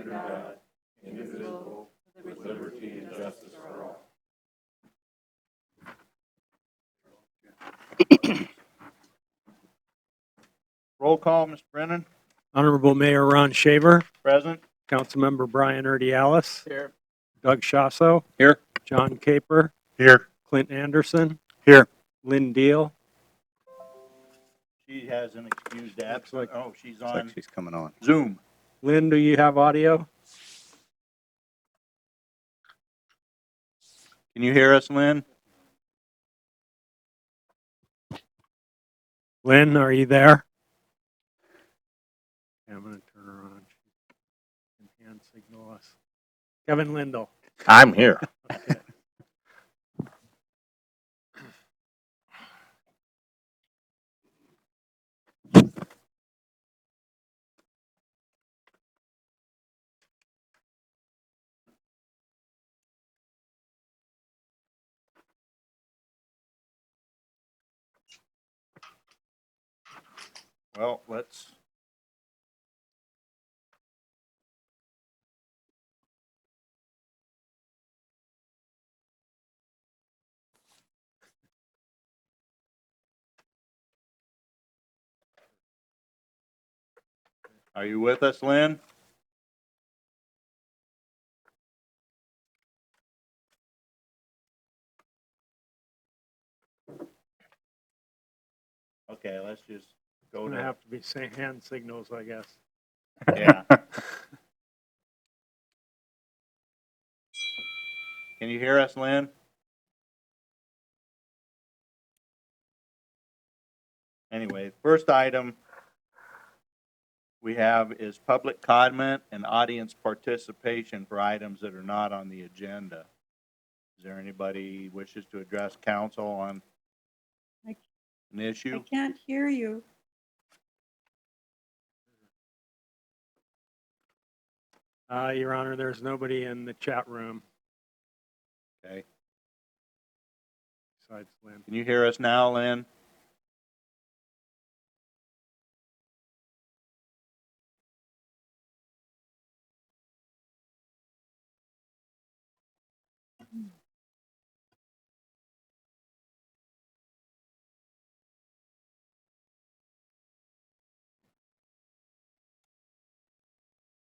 under God, indivisible, with liberty and justice for all. Roll call, Mr. Brennan. Honorable Mayor Ron Shaver, Present. Councilmember Brian Urdialis, Here. Doug Shasso. Here. John Caper, Here. Clint Anderson. Here. Lynn Deal. She has an excused absence. Oh, she's on She's coming on. Zoom. Lynn, do you have audio? Can you hear us, Lynn? Lynn, are you there? Yeah, I'm going to turn her on. She can hand signal us. Kevin Lindell. I'm here. Okay. Well, let's. Are you with us, Lynn? Okay, let's just go Going to. to have to be saying hand signals, I guess. Yeah. Can you hear us, Lynn? Anyway, first item we have is public comment and audience participation for items that are not on the agenda. Is there anybody wishes to address council on an issue? I can't hear you. Your Honor, there's nobody in the chat room Okay. besides Lynn. Can you hear us now, Lynn?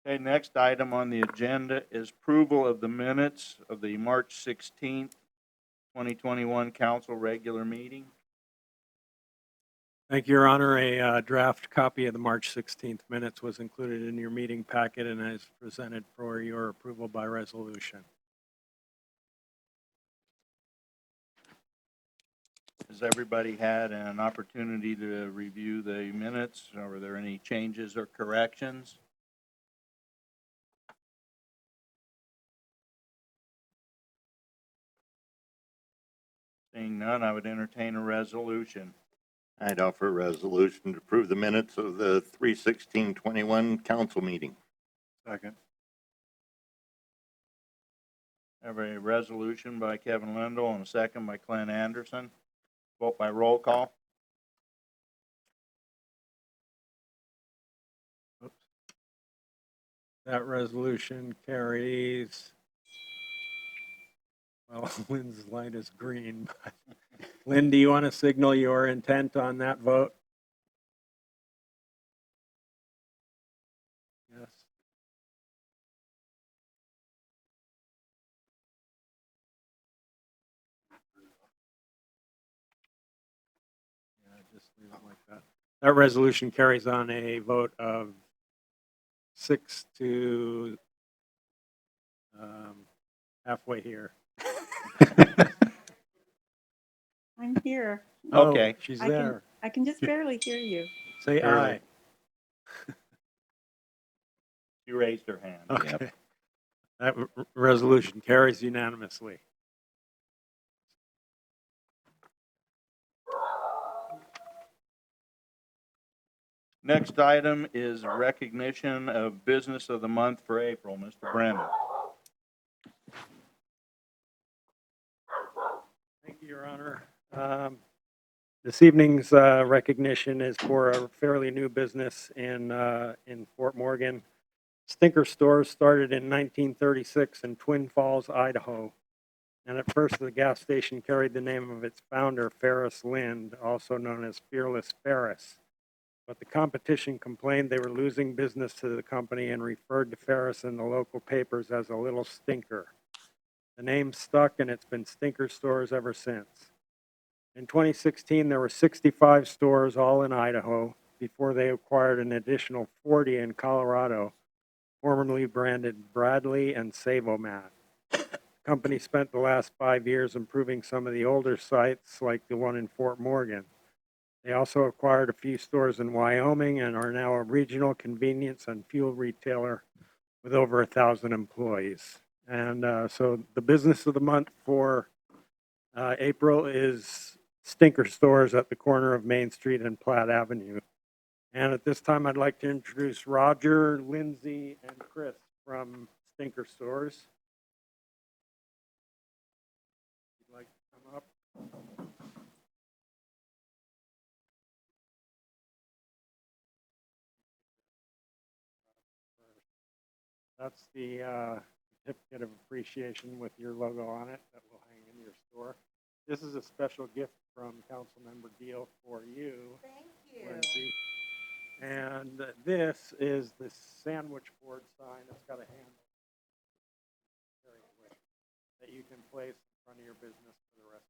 Okay, next item on the agenda is approval of the minutes of the March 16th, 2021 council regular meeting. Thank you, Your Honor. A draft copy of the March 16th minutes was included in your meeting packet and is presented for your approval by resolution. Has everybody had an opportunity to review the minutes? Are there any changes or corrections? Seeing none, I would entertain a resolution. I'd offer a resolution to approve the minutes of the 3/16/21 council meeting. Second. I have a resolution by Kevin Lindell and a second by Clint Anderson. Vote by roll call. Oops. That resolution carries, well, Lynn's light is green. But Lynn, do you want to signal your intent on that vote? Yes. Yeah, just leave it like that. That resolution carries on a vote of 6 to halfway here. I'm here. Okay. Oh, she's I can- there. I can just barely hear you. Say Barely. aye. She raised her hand. Okay. That resolution carries unanimously. Next item is recognition of business of the month for April. Mr. Brennan. Thank you, Your Honor. This evening's recognition is for a fairly new business in Fort Morgan. Stinker Stores started in 1936 in Twin Falls, Idaho. And at first, the gas station carried the name of its founder, Ferris Lind, also known as Fearless Ferris. But the competition complained they were losing business to the company and referred to Ferris in the local papers as a little stinker. The name stuck, and it's been Stinker Stores ever since. In 2016, there were 65 stores, all in Idaho, before they acquired an additional 40 in Colorado, formerly branded Bradley and Savomat. The company spent the last 5 years improving some of the older sites, like the one in Fort Morgan. They also acquired a few stores in Wyoming and are now a regional convenience and fuel retailer with over 1,000 employees. And so the business of the month for April is Stinker Stores at the corner of Main Street and Platt Avenue. And at this time, I'd like to introduce Roger, Lindsay, and Chris from Stinker Stores. If you'd like to come up. That's the certificate of appreciation with your logo on it that will hang in your store. This is a special gift from Councilmember Deal for you. Thank you. Lindsay. And this is the sandwich board sign. It's got a handle that you can place in front of your business for the rest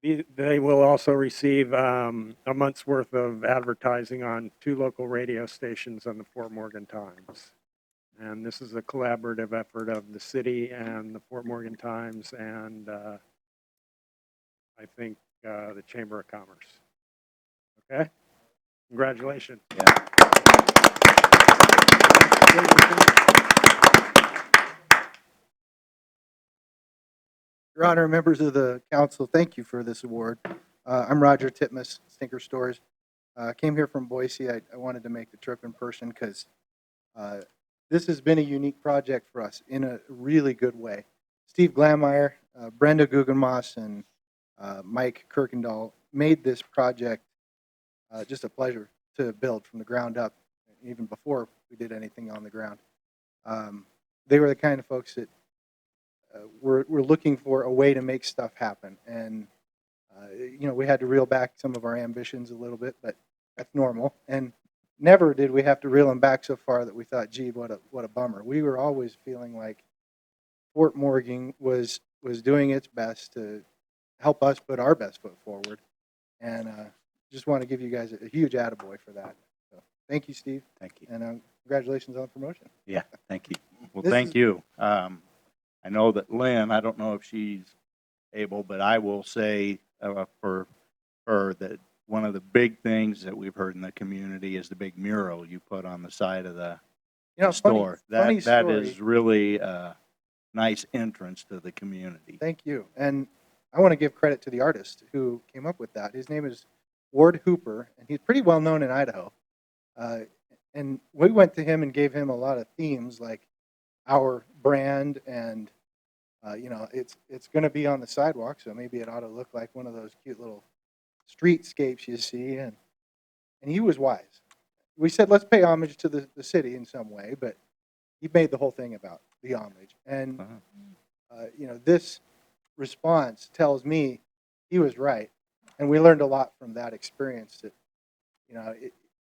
of the day. And they will also receive a month's worth of advertising on 2 local radio stations on the Fort Morgan Times. And this is a collaborative effort of the city and the Fort Morgan Times and I think the Chamber of Commerce. Okay? Congratulations. Your Honor, members of the council, thank you for this award. I'm Roger Titmus, Stinker Stores. Came here from Boise. I wanted to make the trip in person because this has been a unique project for us in a really good way. Steve Glameyer, Brenda Guggenmoss, and Mike Kirkendall made this project just a pleasure to build from the ground up, even before we did anything on the ground. They were the kind of folks that we're looking for a way to make stuff happen. And, we had to reel back some of our ambitions a little bit, but that's normal. And never did we have to reel them back so far that we thought, gee, what a bummer. We were always feeling like Fort Morgan was doing its best to help us put our best foot forward. And just want to give you guys a huge attaboy for that. So, thank you, Steve. Thank you. And congratulations on the promotion. Yeah, thank you. Well, This thank is- you. I know that Lynn, I don't know if she's able, but I will say for her that one of the big things that we've heard in the community is the big mural you put on the side of the store. Funny That story. is really a nice entrance to the community. Thank you. And I want to give credit to the artist who came up with that. His name is Ward Hooper, and he's pretty well known in Idaho. And we went to him and gave him a lot of themes like our brand and, it's going to be on the sidewalk, so maybe it ought to look like one of those cute little streetscapes you see. And he was wise. We said, let's pay homage to the city in some way, but he made the whole thing about the homage. And, this response tells me he was right. And we learned a lot from that experience that,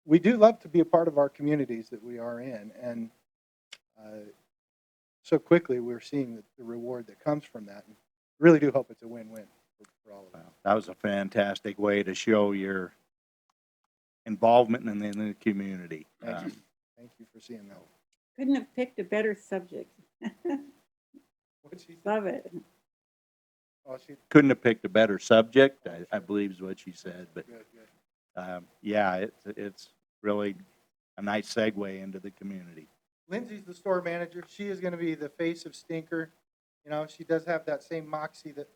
we do love to be a part of our communities that we are in. And so quickly we're seeing the reward that comes from that. And really do hope it's a win-win for all of us. That was a fantastic way to show your involvement in the community. Thank you. Thank you for seeing that. Couldn't have picked a better subject. What'd she say? Love it. Oh, she, Couldn't have picked a better subject, I believe is what she said, but good. yeah, it's really a nice segue into the community. Lindsay's the store manager. She is going to be the face of Stinker. She does have that same moxie that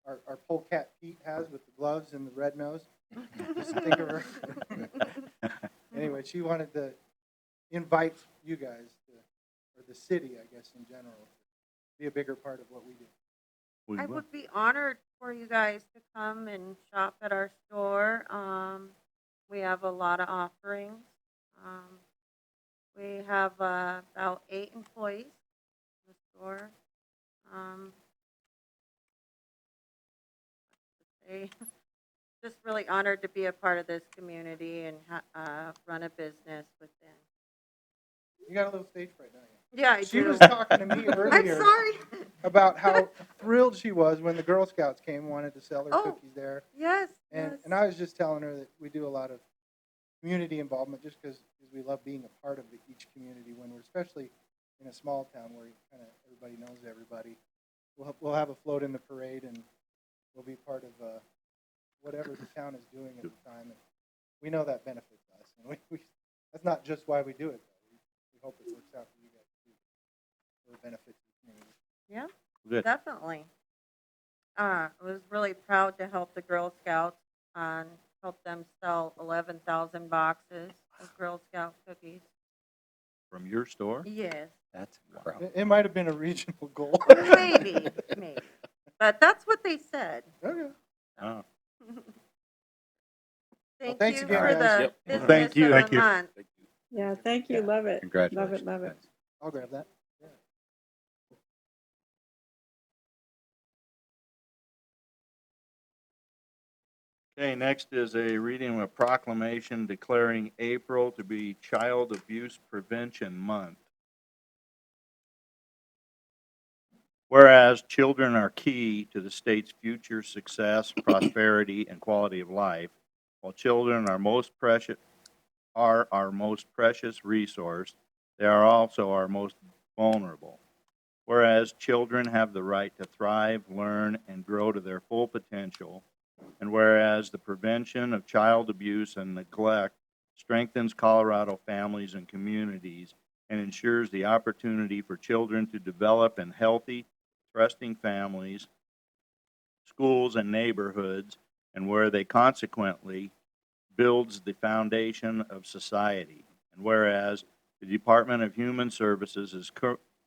our polecat Pete has with the gloves and the red nose. Just think of her. Anyway, she wanted to invite you guys or the city, I guess, in general, to be a bigger part of what we do. We I will. would be honored for you guys to come and shop at our store. We have a lot of offerings. We have about 8 employees in the store. Um, they- Just really honored to be a part of this community and run a business within. You got a little stage fright, don't you? Yeah, I She do. was talking to me I'm earlier sorry. about how thrilled she was when the Girl Scouts came, wanted to sell her Oh, cookies there. Yes, And, yes. and I was just telling her that we do a lot of community involvement just because we love being a part of each community when we're, especially in a small town where kind of everybody knows everybody. We'll have a float in the parade and we'll be part of whatever the town is doing at the time. And we know that benefits us. And that's not just why we do it, though. We hope it works out for you guys too. For the benefits of the community. Yeah, Good. definitely. I was really proud to help the Girl Scouts and help them sell 11,000 boxes of Girl Scout cookies. From your store? Yes, That's incredible. It might have been a regional goal. maybe, maybe. But that's what they said. Okay. Oh. Thank thanks you again, for guys. the Yep. business Thank you. of Thank the you. month. Yeah, thank you. Love it. Congratulations. Love it. I'll grab that. Okay, next is a reading of a proclamation declaring April to be Child Abuse Prevention Month. Whereas children are key to the state's future success, prosperity, and quality of life, while children are our most precious resource, they are also our most vulnerable. Whereas children have the right to thrive, learn, and grow to their full potential, and whereas the prevention of child abuse and neglect strengthens Colorado families and communities and ensures the opportunity for children to develop in healthy, trusting families, schools, and neighborhoods, and where they consequently builds the foundation of society. And whereas the Department of Human Services is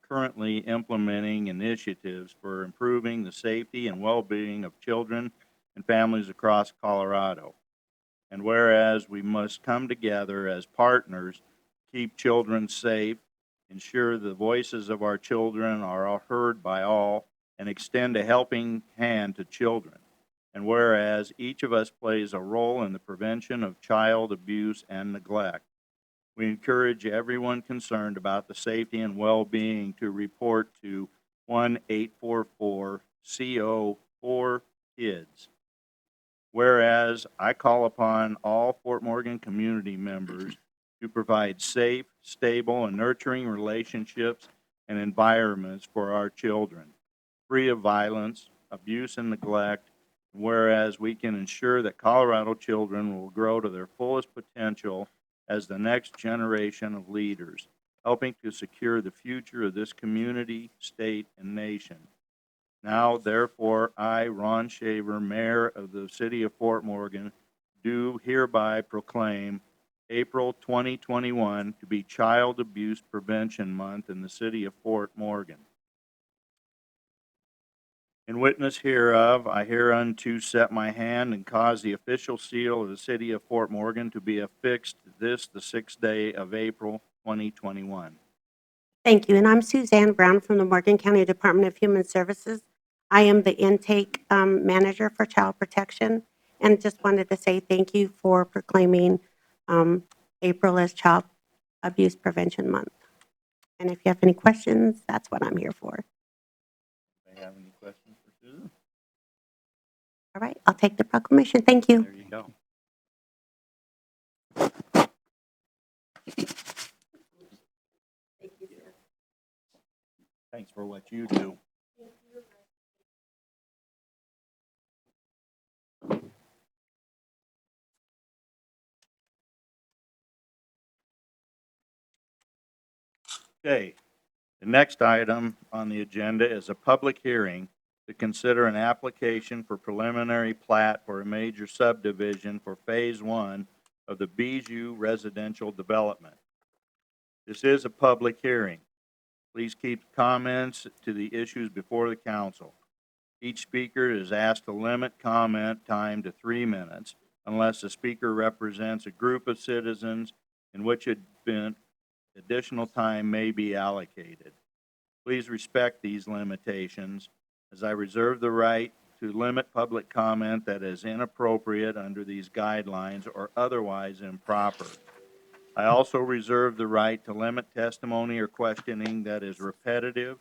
currently implementing initiatives for improving the safety and well-being of children and families across Colorado. And whereas we must come together as partners, keep children safe, ensure the voices of our children are heard by all, and extend a helping hand to children. And whereas each of us plays a role in the prevention of child abuse and neglect, we encourage everyone concerned about the safety and well-being to report to 1-844-CO4-KIDS. Whereas I call upon all Fort Morgan community members to provide safe, stable, and nurturing relationships and environments for our children, free of violence, abuse, and neglect. Whereas we can ensure that Colorado children will grow to their fullest potential as the next generation of leaders, helping to secure the future of this community, state, and nation. Now, therefore, I, Ron Shaver, Mayor of the City of Fort Morgan, do hereby proclaim April 2021 to be Child Abuse Prevention Month in the City of Fort Morgan. In witness hereof, I hereunto set my hand and cause the official seal of the City of Fort Morgan to be affixed this, the 6th day of April 2021. Thank you. And I'm Suzanne Brown from the Morgan County Department of Human Services. I am the intake manager for child protection, and just wanted to say thank you for proclaiming April as Child Abuse Prevention Month. And if you have any questions, that's what I'm here for. Do you have any questions for Susan? All right, I'll take the proclamation. Thank you. There you go. Thanks for what you do. Okay, the next item on the agenda is a public hearing to consider an application for preliminary plat for a major subdivision for Phase 1 of the Bijou Residential Development. This is a public hearing. Please keep comments to the issues before the council. Each speaker is asked to limit comment time to 3 minutes unless the speaker represents a group of citizens in which additional time may be allocated. Please respect these limitations, as I reserve the right to limit public comment that is inappropriate under these guidelines or otherwise improper. I also reserve the right to limit testimony or questioning that is repetitive,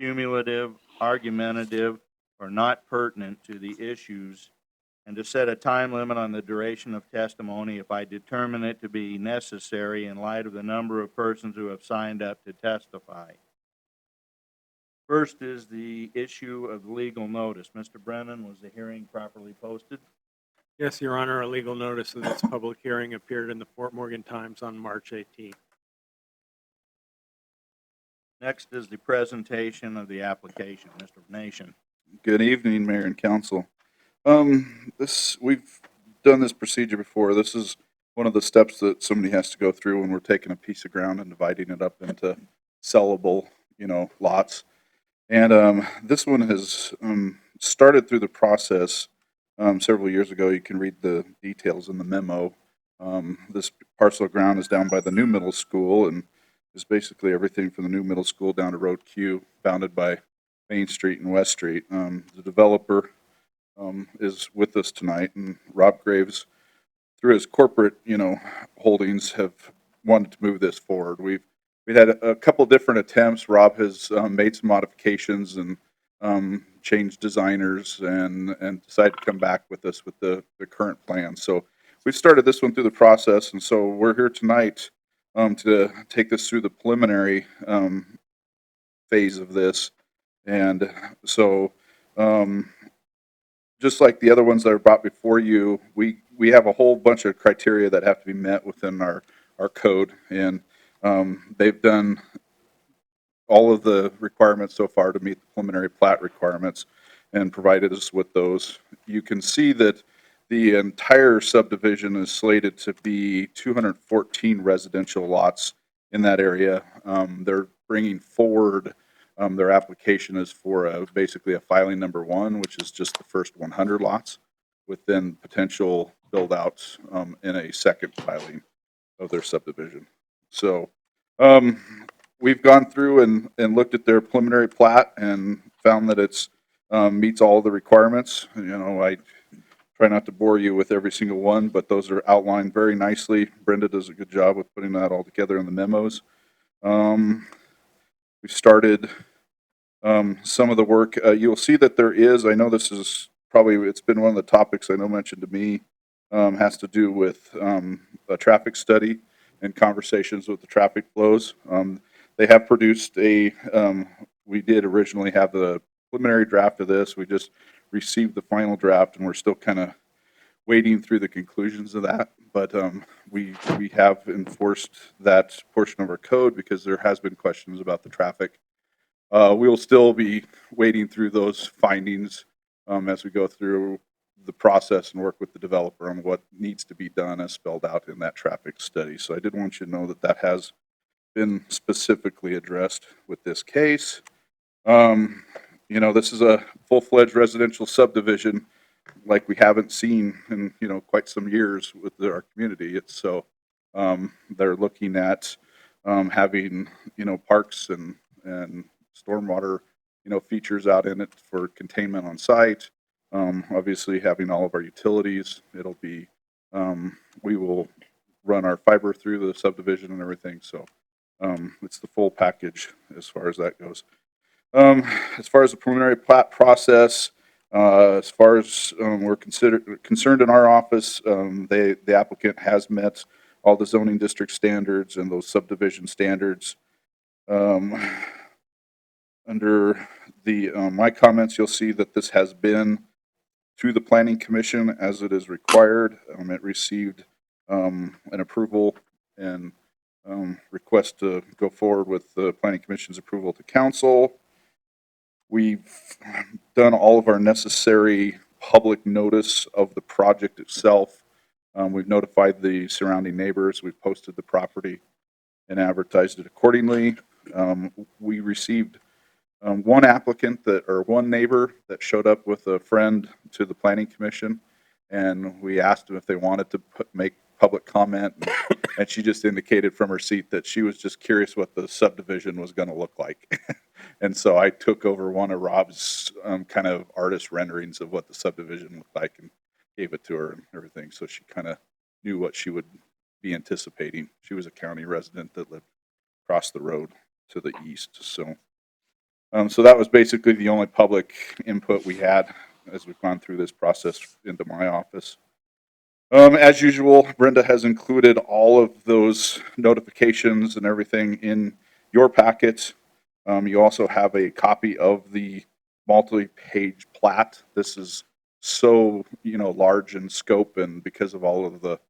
cumulative, argumentative, or not pertinent to the issues, and to set a time limit on the duration of testimony if I determine it to be necessary in light of the number of persons who have signed up to testify. First is the issue of legal notice. Mr. Brennan, was the hearing properly posted? Yes, Your Honor, a legal notice of this public hearing appeared in the Fort Morgan Times on March 18th. Next is the presentation of the application. Mr. Nation. Good evening, Mayor and Council. We've done this procedure before. This is one of the steps that somebody has to go through when we're taking a piece of ground and dividing it up into sellable, lots. And this one has started through the process several years ago. You can read the details in the memo. This parcel of ground is down by the new middle school and is basically everything from the new middle school down to Road Q, bounded by Main Street and West Street. The developer is with us tonight, and Rob Graves, through his corporate, holdings, have wanted to move this forward. We've had a couple different attempts. Rob has made some modifications and changed designers and decided to come back with us with the current plan. So we've started this one through the process, and so we're here tonight to take this through the preliminary phase of this. And so, just like the other ones that are brought before you, we have a whole bunch of criteria that have to be met within our code. And they've done all of the requirements so far to meet the preliminary plat requirements and provided us with those. You can see that the entire subdivision is slated to be 214 residential lots in that area. They're bringing forward their application is for basically a filing number 1, which is just the first 100 lots, with then potential build-outs in a second filing of their subdivision. So we've gone through and looked at their preliminary plat and found that it's meets all the requirements. I try not to bore you with every single one, but those are outlined very nicely. Brenda does a good job with putting that all together in the memos. We started some of the work. You'll see that there is, I know this is probably, it's been one of the topics I know mentioned to me, has to do with a traffic study and conversations with the traffic flows. They have produced we did originally have the preliminary draft of this. We just received the final draft, and we're still kind of wading through the conclusions of that. But we have enforced that portion of our code because there has been questions about the traffic. We will still be wading through those findings as we go through the process and work with the developer on what needs to be done as spelled out in that traffic study. So I did want you to know that that has been specifically addressed with this case. This is a full-fledged residential subdivision like we haven't seen in, quite some years with our community. It's so they're looking at having, parks and stormwater, features out in it for containment on site. Obviously having all of our utilities. It'll be, we will run our fiber through the subdivision and everything. So it's the full package as far as that goes. As far as the preliminary plat process, as far as we're concerned in our office, the applicant has met all the zoning district standards and those subdivision standards. Under my comments, you'll see that this has been through the Planning Commission as it is required. It received an approval and request to go forward with the Planning Commission's approval to council. We've done all of our necessary public notice of the project itself. We've notified the surrounding neighbors. We've posted the property and advertised it accordingly. We received one applicant one neighbor that showed up with a friend to the Planning Commission, and we asked them if they wanted to public comment, and she just indicated from her seat that she was just curious what the subdivision was going to look like. And so I took over one of Rob's kind of artist renderings of what the subdivision looked like and gave it to her and everything, so she kind of knew what she would be anticipating. She was a county resident that lived across the road to the east, so. So that was basically the only public input we had as we've gone through this process into my office. As usual, Brenda has included all of those notifications and everything in your packets. You also have a copy of the multi-page plat. This is so, large in scope, and because of all of the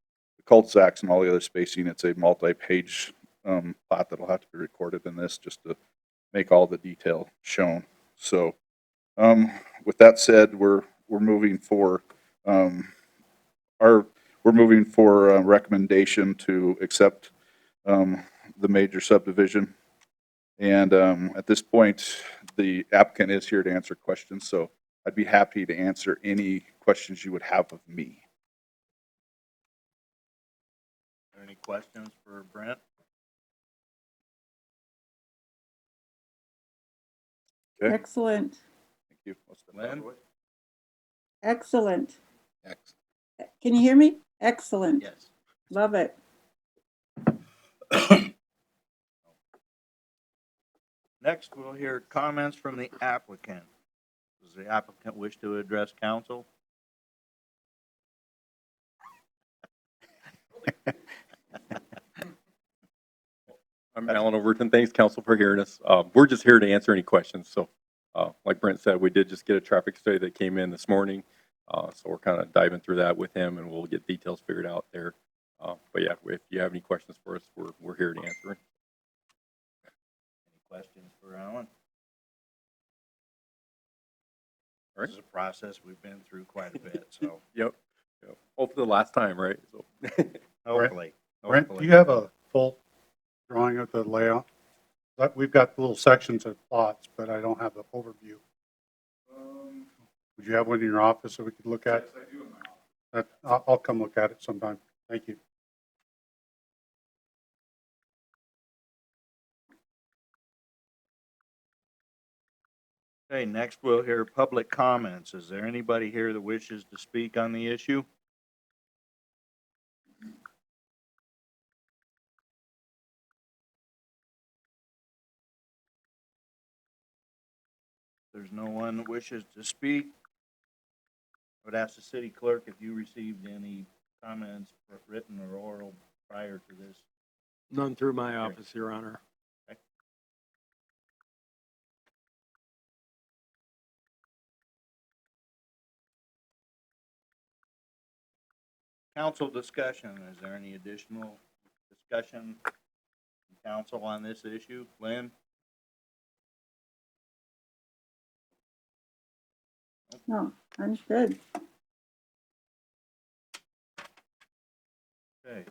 cul-de-sacs and all the other spacing, it's a multi-page plat that'll have to be recorded in this just to make all the detail shown. So, with that said, we're moving for we're moving for a recommendation to accept the major subdivision. And at this point, the applicant is here to answer questions, so I'd be happy to answer any questions you would have of me. Are there any questions for Brent? Okay, Excellent, thank you. I'll step Lynn? out. excellent. Next. Can you hear me? Excellent. Yes. Love it. Next, we'll hear comments from the applicant. Does the applicant wish to address council? I'm Alan Overton. Thanks, council, for hearing us. We're just here to answer any questions. So, like Brent said, we did just get a traffic study that came in this morning. So we're kind of diving through that with him, and we'll get details figured out there. But yeah, if you have any questions for us, we're here to answer it. Any questions for Alan? All right. This is a process we've been through quite a bit, so Yep. Hopefully the last time, right? So, hopefully. Brent, do hopefully. you have a full drawing of the layout? We've got little sections of plots, but I don't have the overview. Would you have one in your office so we could look at? Yes, I do in my office. I'll come look at it sometime. Thank you. Okay, next we'll hear public comments. Is there anybody here that wishes to speak on the issue? If there's no one that wishes to speak, I would ask the city clerk if you received any comments, written or oral, prior to this. None through my office, Your Honor. Council discussion, is there any additional discussion from council on this issue? Lynn? No, I'm good. Okay.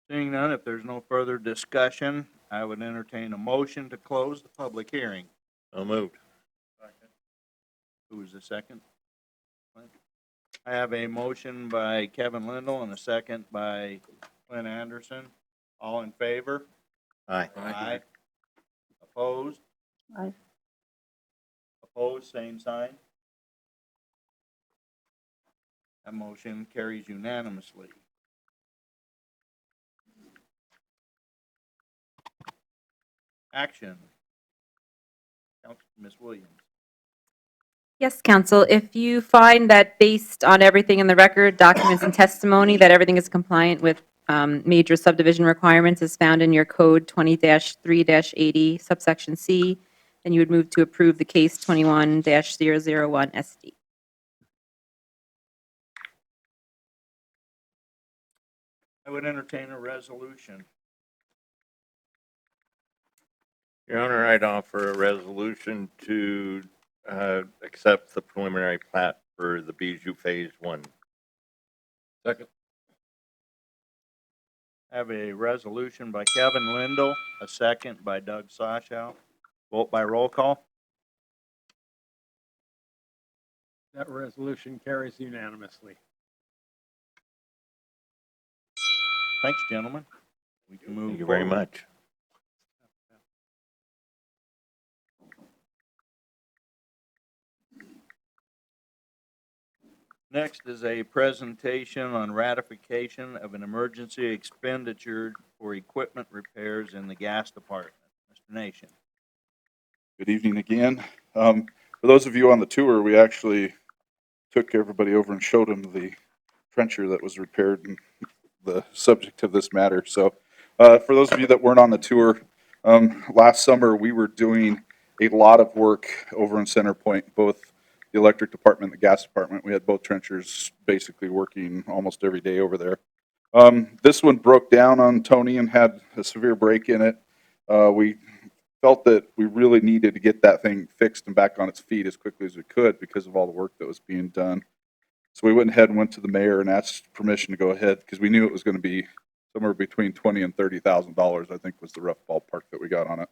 Seeing none, if there's no further discussion, I would entertain a motion to close the public hearing. So moved. Who was the second? I have a motion by Kevin Lindell and a second by Clint Anderson. All in favor? Aye. Aye. Opposed? Aye. Opposed, same sign. That motion carries unanimously. Action. Ms. Williams. Yes, counsel, if you find that based on everything in the record, documents and testimony, that everything is compliant with major subdivision requirements as found in your code 20-3-80 subsection C, then you would move to approve the case 21-001 SD. I would entertain a resolution. Your Honor, I'd offer a resolution to accept the preliminary plat for the Bijou Phase 1. second. I have a resolution by Kevin Lindell, a second by Doug Sashow. Vote by roll call. That resolution carries unanimously. Thanks, gentlemen. We can move Thank you very forward. much. Next is a presentation on ratification of an emergency expenditure for equipment repairs in the gas department. Mr. Nation. Good evening again. For those of you on the tour, we actually took everybody over and showed them the trencher that was repaired and the subject of this matter. So for those of you that weren't on the tour, last summer we were doing a lot of work over in Center Point, both the electric department and the gas department. We had both trenchers basically working almost every day over there. This one broke down on Tony and had a severe break in it. We felt that we really needed to get that thing fixed and back on its feet as quickly as we could because of all the work that was being done. So we went ahead and went to the mayor and asked permission to go ahead because we knew it was going to be somewhere between $20,000 and $30,000, I think was the rough ballpark that we got on it.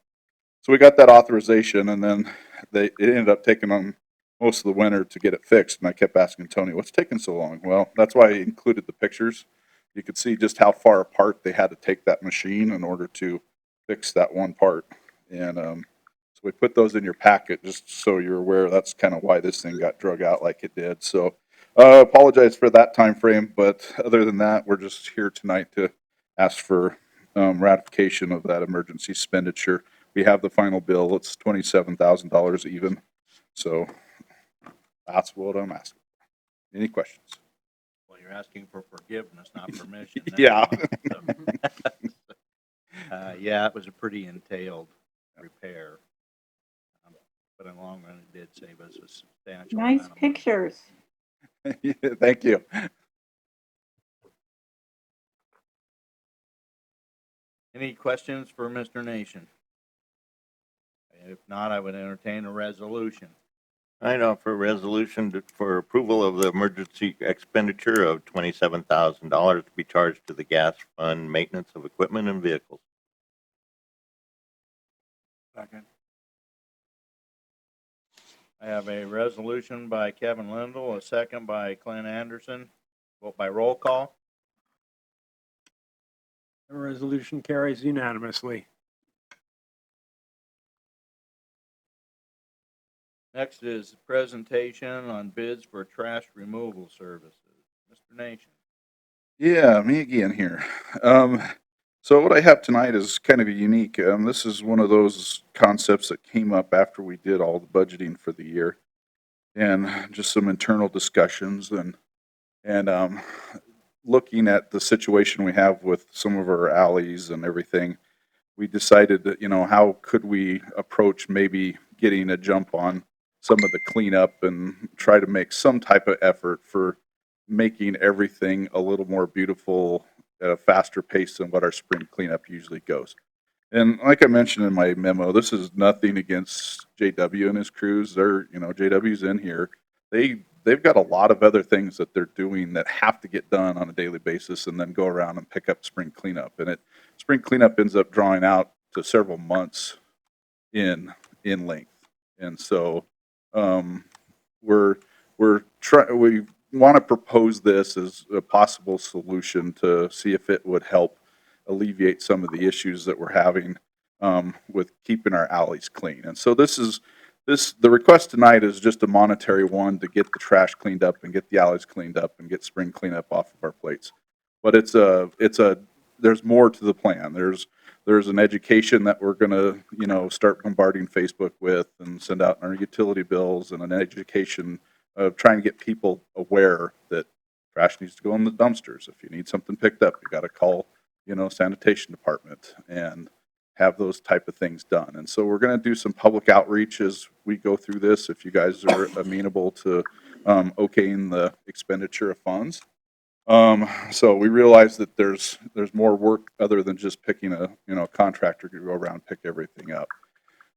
So we got that authorization, and then it ended up taking on most of the winter to get it fixed. And I kept asking Tony, what's taking so long? Well, that's why I included the pictures. You could see just how far apart they had to take that machine in order to fix that one part. And so we put those in your packet just so you're aware. That's kind of why this thing got drug out like it did. So apologize for that time frame, but other than that, we're just here tonight to ask for ratification of that emergency expenditure. We have the final bill. It's $27,000 even. So that's what I'm asking. Any questions? Well, you're asking for forgiveness, not permission. Yeah. Yeah, it was a pretty entailed repair. But in the long run, it did save us a substantial amount Nice of money. pictures. Thank you. Any questions for Mr. Nation? If not, I would entertain a resolution. I'd offer a resolution for approval of the emergency expenditure of $27,000 to be charged to the gas fund maintenance of equipment and vehicles. Second. I have a resolution by Kevin Lindell, a second by Clint Anderson. Vote by roll call. The resolution carries unanimously. Next is presentation on bids for trash removal services. Mr. Nation. Yeah, me again here. So what I have tonight is kind of unique. This is one of those concepts that came up after we did all the budgeting for the year, and just some internal discussions and looking at the situation we have with some of our alleys and everything. We decided that, how could we approach maybe getting a jump on some of the cleanup and try to make some type of effort for making everything a little more beautiful at a faster pace than what our spring cleanup usually goes. And like I mentioned in my memo, this is nothing against JW and his crews. They're, JW's in here. They've got a lot of other things that they're doing that have to get done on a daily basis and then go around and pick up spring cleanup. And spring cleanup ends up drawing out to several months in length. And so we want to propose this as a possible solution to see if it would help alleviate some of the issues that we're having with keeping our alleys clean. And so the request tonight is just a monetary one to get the trash cleaned up and get the alleys cleaned up and get spring cleanup off of our plates. But there's more to the plan. There's an education that we're gonna, start bombarding Facebook with and send out our utility bills, and an education of trying to get people aware that trash needs to go in the dumpsters. If you need something picked up, you got to call, sanitation department and have those type of things done. And so we're going to do some public outreach as we go through this. If you guys are amenable to okaying the expenditure of funds. So we realize that there's more work other than just picking a contractor to go around and pick everything up.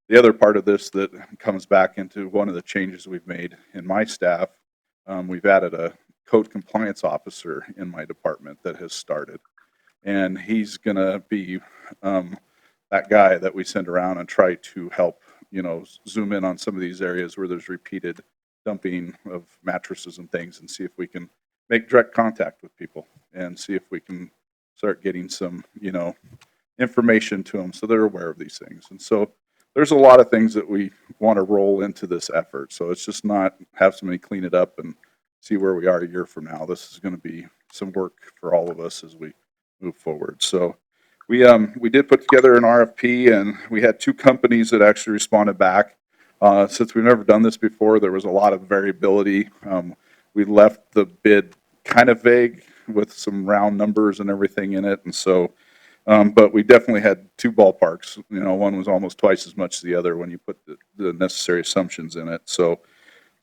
The other part of this that comes back into one of the changes we've made in my staff, we've added a code compliance officer in my department that has started. And he's going to be that guy that we send around and try to help, zoom in on some of these areas where there's repeated dumping of mattresses and things, and see if we can make direct contact with people and see if we can start getting some, information to them so they're aware of these things. And so there's a lot of things that we want to roll into this effort. So it's just not have somebody clean it up and see where we are a year from now. This is going to be some work for all of us as we move forward. So we did put together an RFP, and we had 2 companies that actually responded back. Since we've never done this before, there was a lot of variability. We left the bid kind of vague with some round numbers and everything in it, and so. But we definitely had 2 ballparks. One was almost twice as much as the other when you put the necessary assumptions in it. So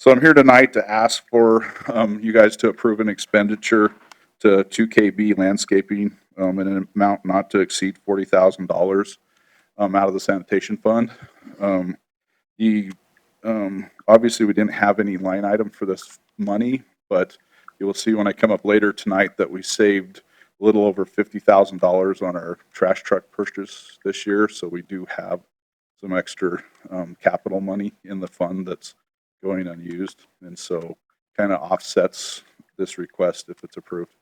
I'm here tonight to ask for you guys to approve an expenditure to 2KB Landscaping in an amount not to exceed $40,000 out of the sanitation fund. The obviously we didn't have any line item for this money, but you will see when I come up later tonight that we saved a little over $50,000 on our trash truck purchase this year. So we do have some extra capital money in the fund that's going unused, and so kind of offsets this request if it's approved.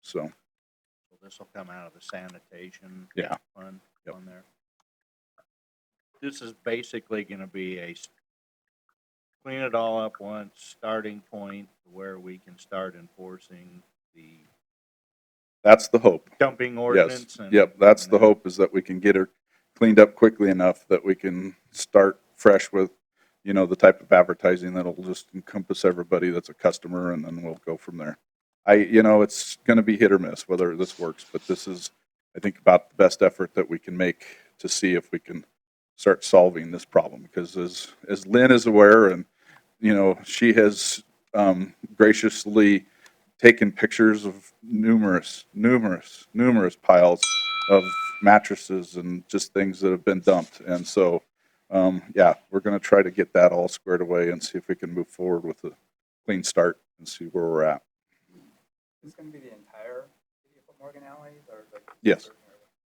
So So this will come out of the sanitation yeah, fund Yep. on there. This is basically gonna be clean it all up once, starting point where we can start enforcing the that's the hope. dumping Yes, ordinance. And, yep, that's and the then- hope, is that we can get her cleaned up quickly enough that we can start fresh with, the type of advertising that'll just encompass everybody that's a customer, and then we'll go from there. It's gonna be hit or miss whether this works, but this is, I think, about the best effort that we can make to see if we can start solving this problem, because as Lynn is aware, and, she has graciously taken pictures of numerous piles of mattresses and just things that have been dumped. And so, yeah, we're going to try to get that all squared away and see if we can move forward with a clean start and see where we're at. Is this going to be the entire city of Morgan Alley, or like? Yes.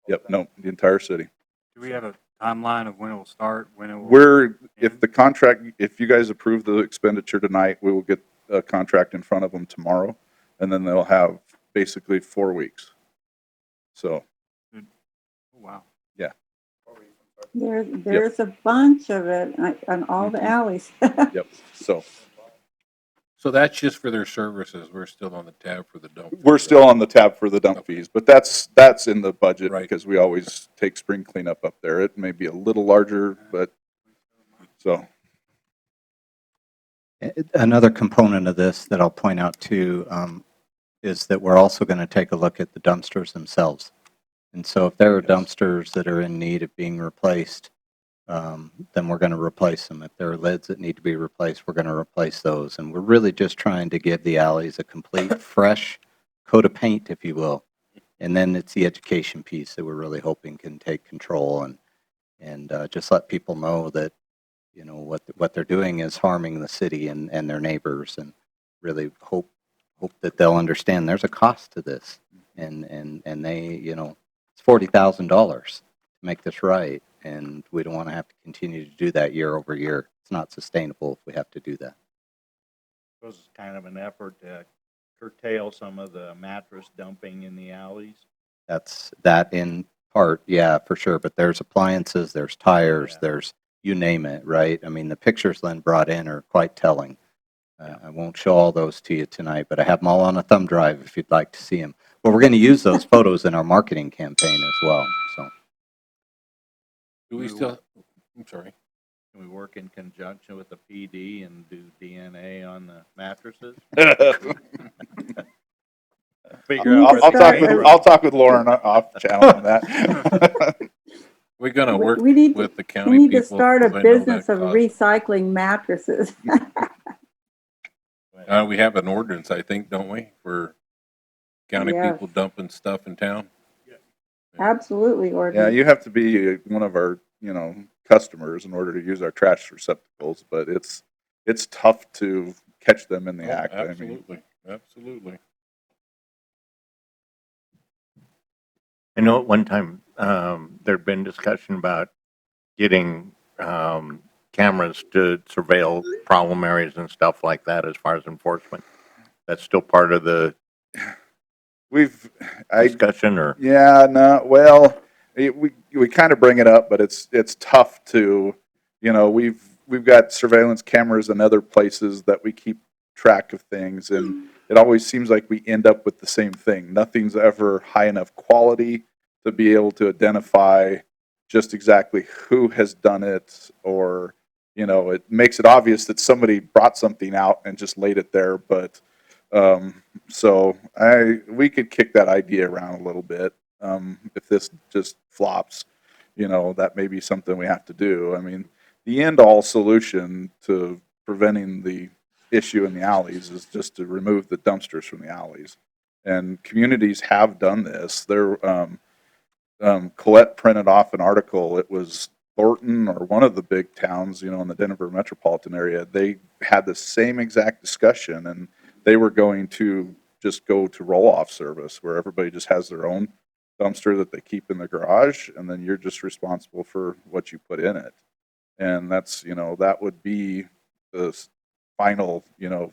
Yep. No, the entire city. Do we have a timeline of when it will start, when it will? If you guys approve the expenditure tonight, we will get a contract in front of them tomorrow, and then they'll have basically 4 weeks. So, Wow. yeah. There's a bunch of it on all the alleys. Yep. So that's just for their services. We're still on the tab for the dump. We're still on the tab for the dump fees, but that's in the budget Right. because we always take spring cleanup up there. It may be a little larger, but so. Another component of this that I'll point out too is that we're also going to take a look at the dumpsters themselves. And so if there are dumpsters that are in need of being replaced, then we're going to replace them. If there are lids that need to be replaced, we're going to replace those. And we're really just trying to give the alleys a complete, fresh coat of paint, if you will. And then it's the education piece that we're really hoping can take control and just let people know that, what they're doing is harming the city and their neighbors, and really hope that they'll understand there's a cost to this. And they, it's $40,000 to make this right. And we don't want to have to continue to do that year over year. It's not sustainable if we have to do that. This is kind of an effort to curtail some of the mattress dumping in the alleys. That's that in part, yeah, for sure. But there's appliances, there's tires, Yeah. there's you name it, right? I mean, the pictures Lynn brought in are quite telling. I won't show all those to you tonight, but I have them all on a thumb drive if you'd like to see them. But we're going to use those photos in our marketing campaign as well. So. Do we still, I'm sorry. Can we work in conjunction with the PD and do DNA on the mattresses? Figure out where they came from. I'll talk with Lauren off channel on that. We're gonna work We need with the We county need to people. start a 'cause I know business that of costs- recycling mattresses. We have an ordinance, I think, don't we, for county Yes. people dumping stuff in town? Absolutely, Yeah, ordinance. you have to be one of our, customers in order to use our trash receptacles, but it's tough to catch them in the Oh, act. I mean, absolutely, absolutely. I know at one time, there'd been discussion about getting, cameras to surveil problem areas and stuff like that as far as enforcement. That's still part of the we've, Discussion or? yeah, no, well, we kind of bring it up, but it's tough to, we've got surveillance cameras in other places that we keep track of things, and it always seems like we end up with the same thing. Nothing's ever high enough quality to be able to identify just exactly who has done it, or, it makes it obvious that somebody brought something out and just laid it there, but, so we could kick that idea around a little bit. If this just flops, that may be something we have to do. I mean, the end all solution to preventing the issue in the alleys is just to remove the dumpsters from the alleys. And communities have done this. Colette printed off an article. It was Thornton or one of the big towns, in the Denver metropolitan area. They had the same exact discussion, and they were going to just go to roll-off service where everybody just has their own dumpster that they keep in the garage, and then you're just responsible for what you put in it. And that's, that would be the final,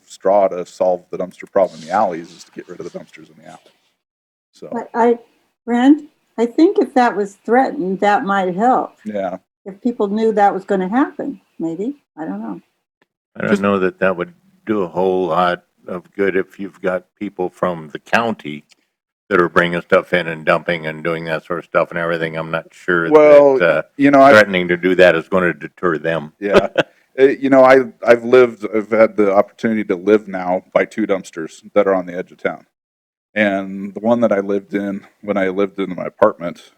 straw to solve the dumpster problem in the alleys, is to get rid of the dumpsters in the alley. So, Brent, I think if that was threatened, that might help. yeah. If people knew that was going to happen, maybe. I don't know. I don't know that that would do a whole lot of good if you've got people from the county that are bringing stuff in and dumping and doing that sort of stuff and everything. I'm not sure Well, that I've threatening to do that is going to deter them. yeah. I've had the opportunity to live now by two dumpsters that are on the edge of town. And the one that I lived in, when I lived in my apartment,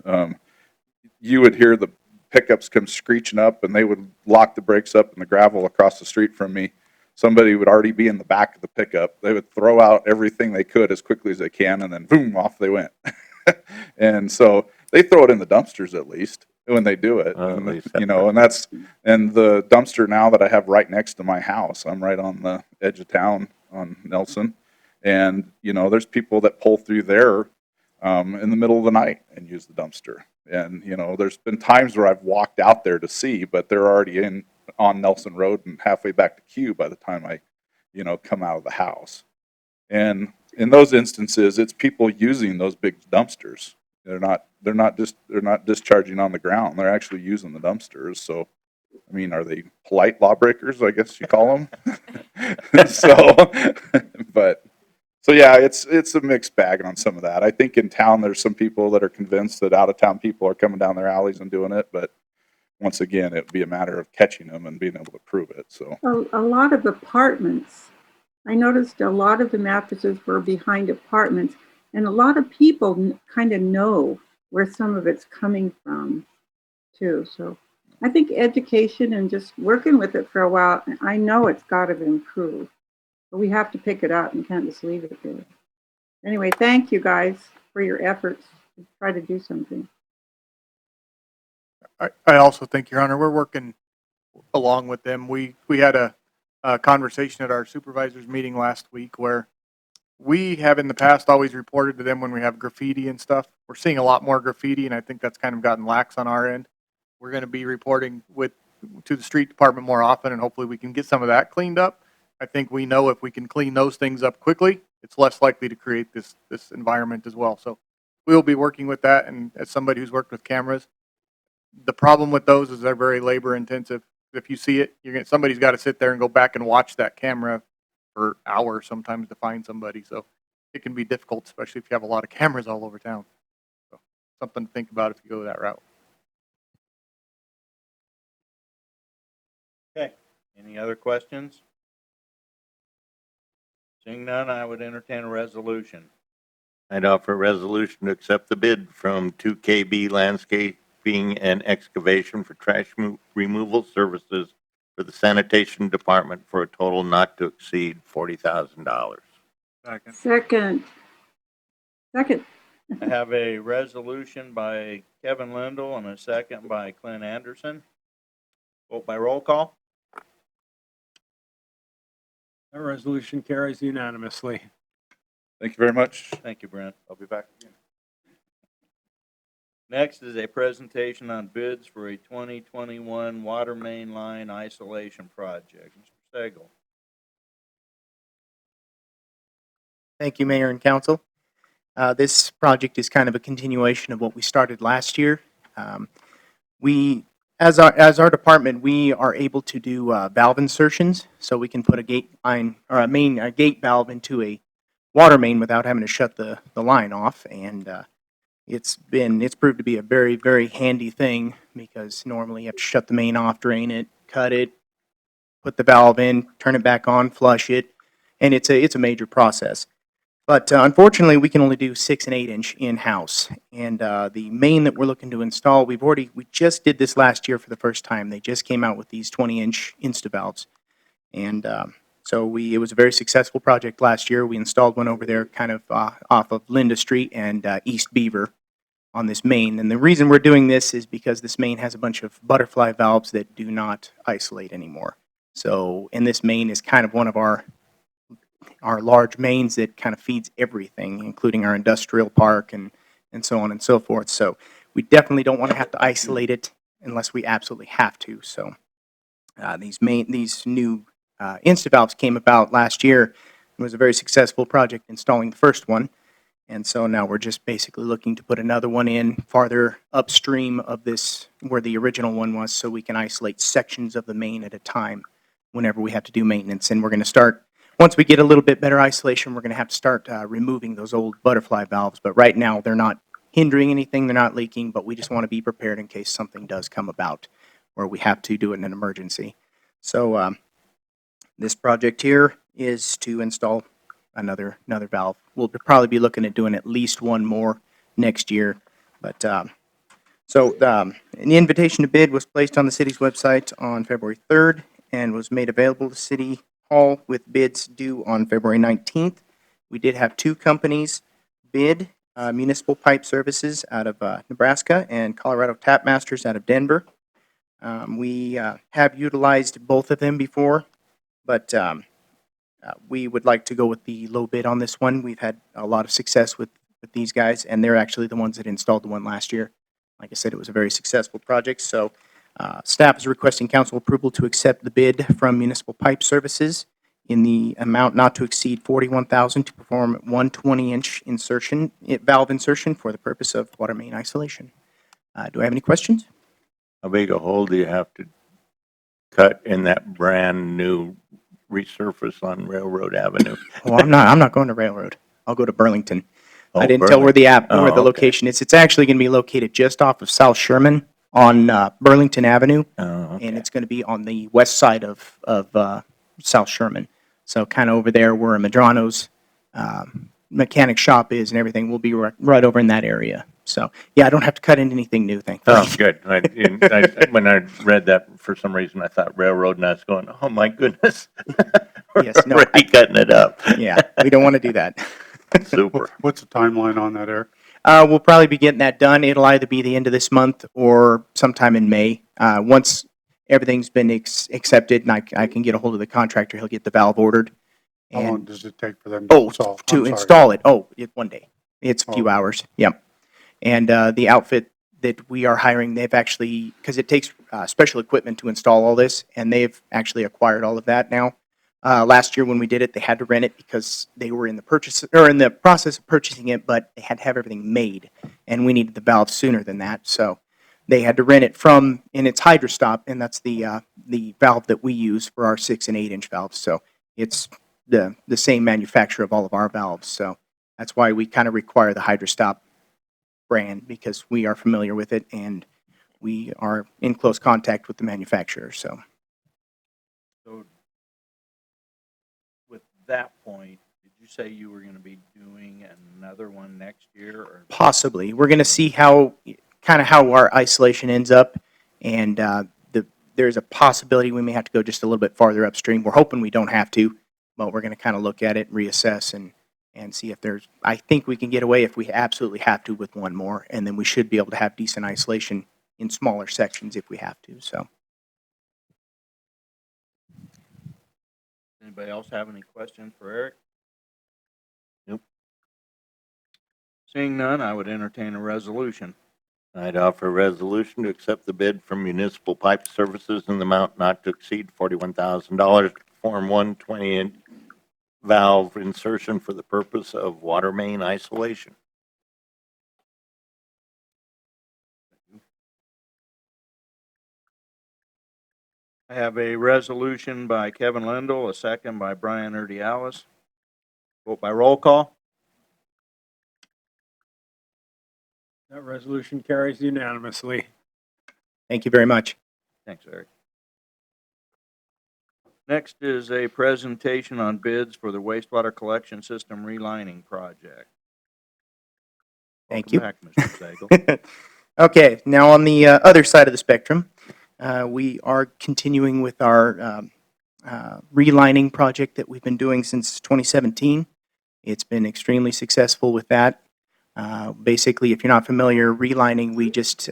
you would hear the pickups come screeching up, and they would lock the brakes up in the gravel across the street from me. Somebody would already be in the back of the pickup. They would throw out everything they could as quickly as they can, and then boom, off they went. And so they throw it in the dumpsters at least when they do it. Well, at And, least and the dumpster now that I have right next to my house, I'm right on the edge of town on Nelson. And, there's people that pull through there in the middle of the night and use the dumpster. And, there's been times where I've walked out there to see, but they're already on Nelson Road and halfway back to Q by the time I, come out of the house. And in those instances, it's people using those big dumpsters. They're not discharging on the ground. They're actually using the dumpsters. So, I mean, are they polite lawbreakers, I guess you call them? So, but so yeah, it's a mixed bag on some of that. I think in town there's some people that are convinced that out of town people are coming down their alleys and doing it, but once again, it'd be a matter of catching them and being able to prove it. So A lot of apartments, I noticed a lot of the mattresses were behind apartments, and a lot of people kind of know where some of it's coming from too. So I think education and just working with it for a while, I know it's got to improve, but we have to pick it up and can't just leave it there. Anyway, thank you guys for your efforts to try to do something. I also think, Your Honor, we're working along with them. We had a conversation at our supervisors meeting last week where we have in the past always reported to them when we have graffiti and stuff. We're seeing a lot more graffiti, and I think that's kind of gotten lax on our end. We're going to be reporting to the street department more often, and hopefully we can get some of that cleaned up. I think we know if we can clean those things up quickly, it's less likely to create this environment as well. So we will be working with that, and as somebody who's worked with cameras, the problem with those is they're very labor intensive. If you see it, somebody's got to sit there and go back and watch that camera for hours sometimes to find somebody. So it can be difficult, especially if you have a lot of cameras all over town. So something to think about if you go that route. Okay, any other questions? Seeing none, I would entertain a resolution. I'd offer a resolution to accept the bid from 2KB Landscaping and Excavation for trash removal services for the sanitation department for a total not to exceed $40,000. Second. I have a resolution by Kevin Lindell and a second by Clint Anderson. Vote by roll call. That resolution carries unanimously. thank you very much. Thank you, Brent. I'll be back again. Next is a presentation on bids for a 2021 water main line isolation project. Mr. Stagel. Thank you, Mayor and Council. This project is kind of a continuation of what we started last year. We, as our department, we are able to do valve insertions, so we can put a gate line or a gate valve into a water main without having to shut the line off. And it's proved to be a very, very handy thing, because normally you have to shut the main off, drain it, cut it, put the valve in, turn it back on, flush it, and it's a major process. But unfortunately, we can only do 6 and 8 inch in-house. And the main that we're looking to install, we just did this last year for the first time. They just came out with these 20-inch Insta-valves. And it was a very successful project last year. We installed one over there kind of off of Linda Street and East Beaver on this main. And the reason we're doing this is because this main has a bunch of butterfly valves that do not isolate anymore. So, and this main is kind of one of our large mains that kind of feeds everything, including our industrial park and so on and so forth. So we definitely don't want to have to isolate it unless we absolutely have to. So these new InstaValves came about last year. It was a very successful project installing the first one. And so now we're just basically looking to put another one in farther upstream of this, where the original one was, so we can isolate sections of the main at a time whenever we have to do maintenance. And we're going to start, once we get a little bit better isolation, we're going to have to start removing those old butterfly valves. But right now, they're not hindering anything, they're not leaking, but we just want to be prepared in case something does come about where we have to do it in an emergency. So this project here is to install another valve. We'll probably be looking at doing at least one more next year. But an invitation to bid was placed on the city's website on February 3rd and was made available to City Hall with bids due on February 19th. We did have 2 companies bid, Municipal Pipe Services out of Nebraska and Colorado Tap Masters out of Denver. We have utilized both of them before, but we would like to go with the low bid on this one. We've had a lot of success with these guys, and they're actually the ones that installed the one last year. Like I said, it was a very successful project. So staff is requesting council approval to accept the bid from Municipal Pipe Services in the amount not to exceed $41,000 to perform 120-inch valve insertion for the purpose of water main isolation. Do I have any questions? How big a hole do you have to cut in that brand new resurface on Railroad Avenue? Well, I'm not going to Railroad. I'll go to Burlington. Oh, I didn't tell where the okay. location is. It's actually going to be located just off of South Sherman on Burlington Avenue, Okay. and it's going to be on the west side of South Sherman. So kind of over there where Medrano's mechanic shop is and everything. We'll be right over in that area. So yeah, I don't have to cut into anything new, thankfully. Oh, good. When I read that, for some reason, I thought railroad, and I was going, oh, my goodness. We're Yes, no, already cutting it up. Yeah, we don't want to do that. Super. What's the timeline on that, Eric? We'll probably be getting that done. It'll either be the end of this month or sometime in May. Once everything's been accepted and I can get a hold of the contractor, he'll get the valve ordered. How long And, does it take for them to install? to I'm sorry. install it, one day. It's a few Oh. hours, yep. And the outfit that we are hiring, they've actually, because it takes special equipment to install all this, and they've actually acquired all of that now. Last year when we did it, they had to rent it because they were in the process of purchasing it, but they had to have everything made, and we needed the valve sooner than that. So they had to rent it and it's Hydrostop, and that's the valve that we use for our 6 and 8 inch valves. So it's the same manufacturer of all of our valves. So that's why we kind of require the Hydrostop brand, because we are familiar with it and we are in close contact with the manufacturer. So So with that point, did you say you were going to be doing another one next year? Or possibly, we're going to see how our isolation ends up, and there's a possibility we may have to go just a little bit farther upstream. We're hoping we don't have to, but we're going to kind of look at it, reassess, and see if I think we can get away if we absolutely have to with one more, and then we should be able to have decent isolation in smaller sections if we have to. So anybody else have any questions for Eric? Nope. Seeing none, I would entertain a resolution. I'd offer a resolution to accept the bid from Municipal Pipe Services in the amount not to exceed $41,000 to perform 120-inch valve insertion for the purpose of water main isolation. I have a resolution by Kevin Lindell, a second by Brian Urdialis. Vote by roll call. That resolution carries unanimously. Thank you very much. Thanks, Eric. Next is a presentation on bids for the wastewater collection system relining project. Thank Welcome you. back, Mr. Sagal. Okay, now on the other side of the spectrum, we are continuing with our relining project that we've been doing since 2017. It's been extremely successful with that. Basically, if you're not familiar, relining, we just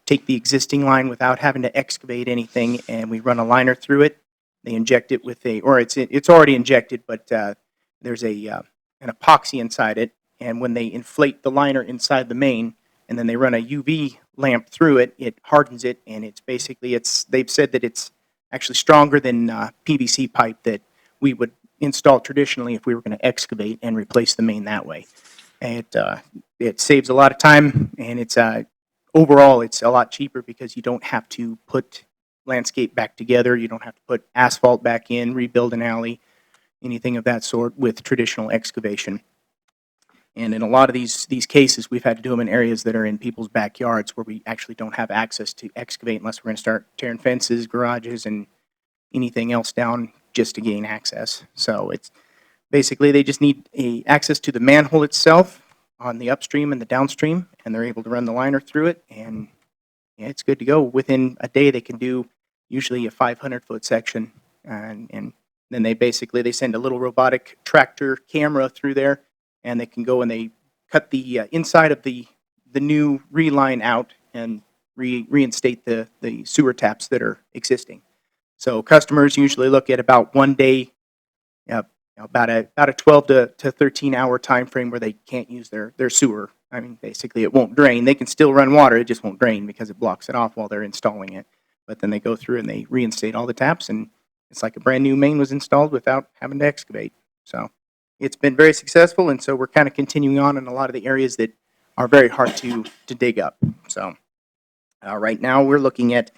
take the existing line without having to excavate anything, and we run a liner through it. They inject it with or it's already injected, but there's an epoxy inside it, and when they inflate the liner inside the main, and then they run a UV lamp through it, it hardens it, and it's basically, they've said that it's actually stronger than PVC pipe that we would install traditionally if we were going to excavate and replace the main that way. And it saves a lot of time, and it's overall it's a lot cheaper because you don't have to put landscape back together. You don't have to put asphalt back in, rebuild an alley, anything of that sort with traditional excavation. And in a lot of these cases, we've had to do them in areas that are in people's backyards where we actually don't have access to excavate unless we're going to start tearing fences, garages, and anything else down just to gain access. So it's basically they just need access to the manhole itself on the upstream and the downstream, and they're able to run the liner through it, and yeah, it's good to go. Within a day, they can do usually a 500-foot section, and then they send a little robotic tractor camera through there, and they can go and they cut the inside of the new reline out and reinstate the sewer taps that are existing. So customers usually look at about 1 day, about a 12 to 13 hour time frame where they can't use their sewer. I mean, basically it won't drain. They can still run water, it just won't drain because it blocks it off while they're installing it. But then they go through and they reinstate all the taps, and it's like a brand new main was installed without having to excavate. So it's been very successful, and so we're kind of continuing on in a lot of the areas that are very hard to dig up. So right now we're looking at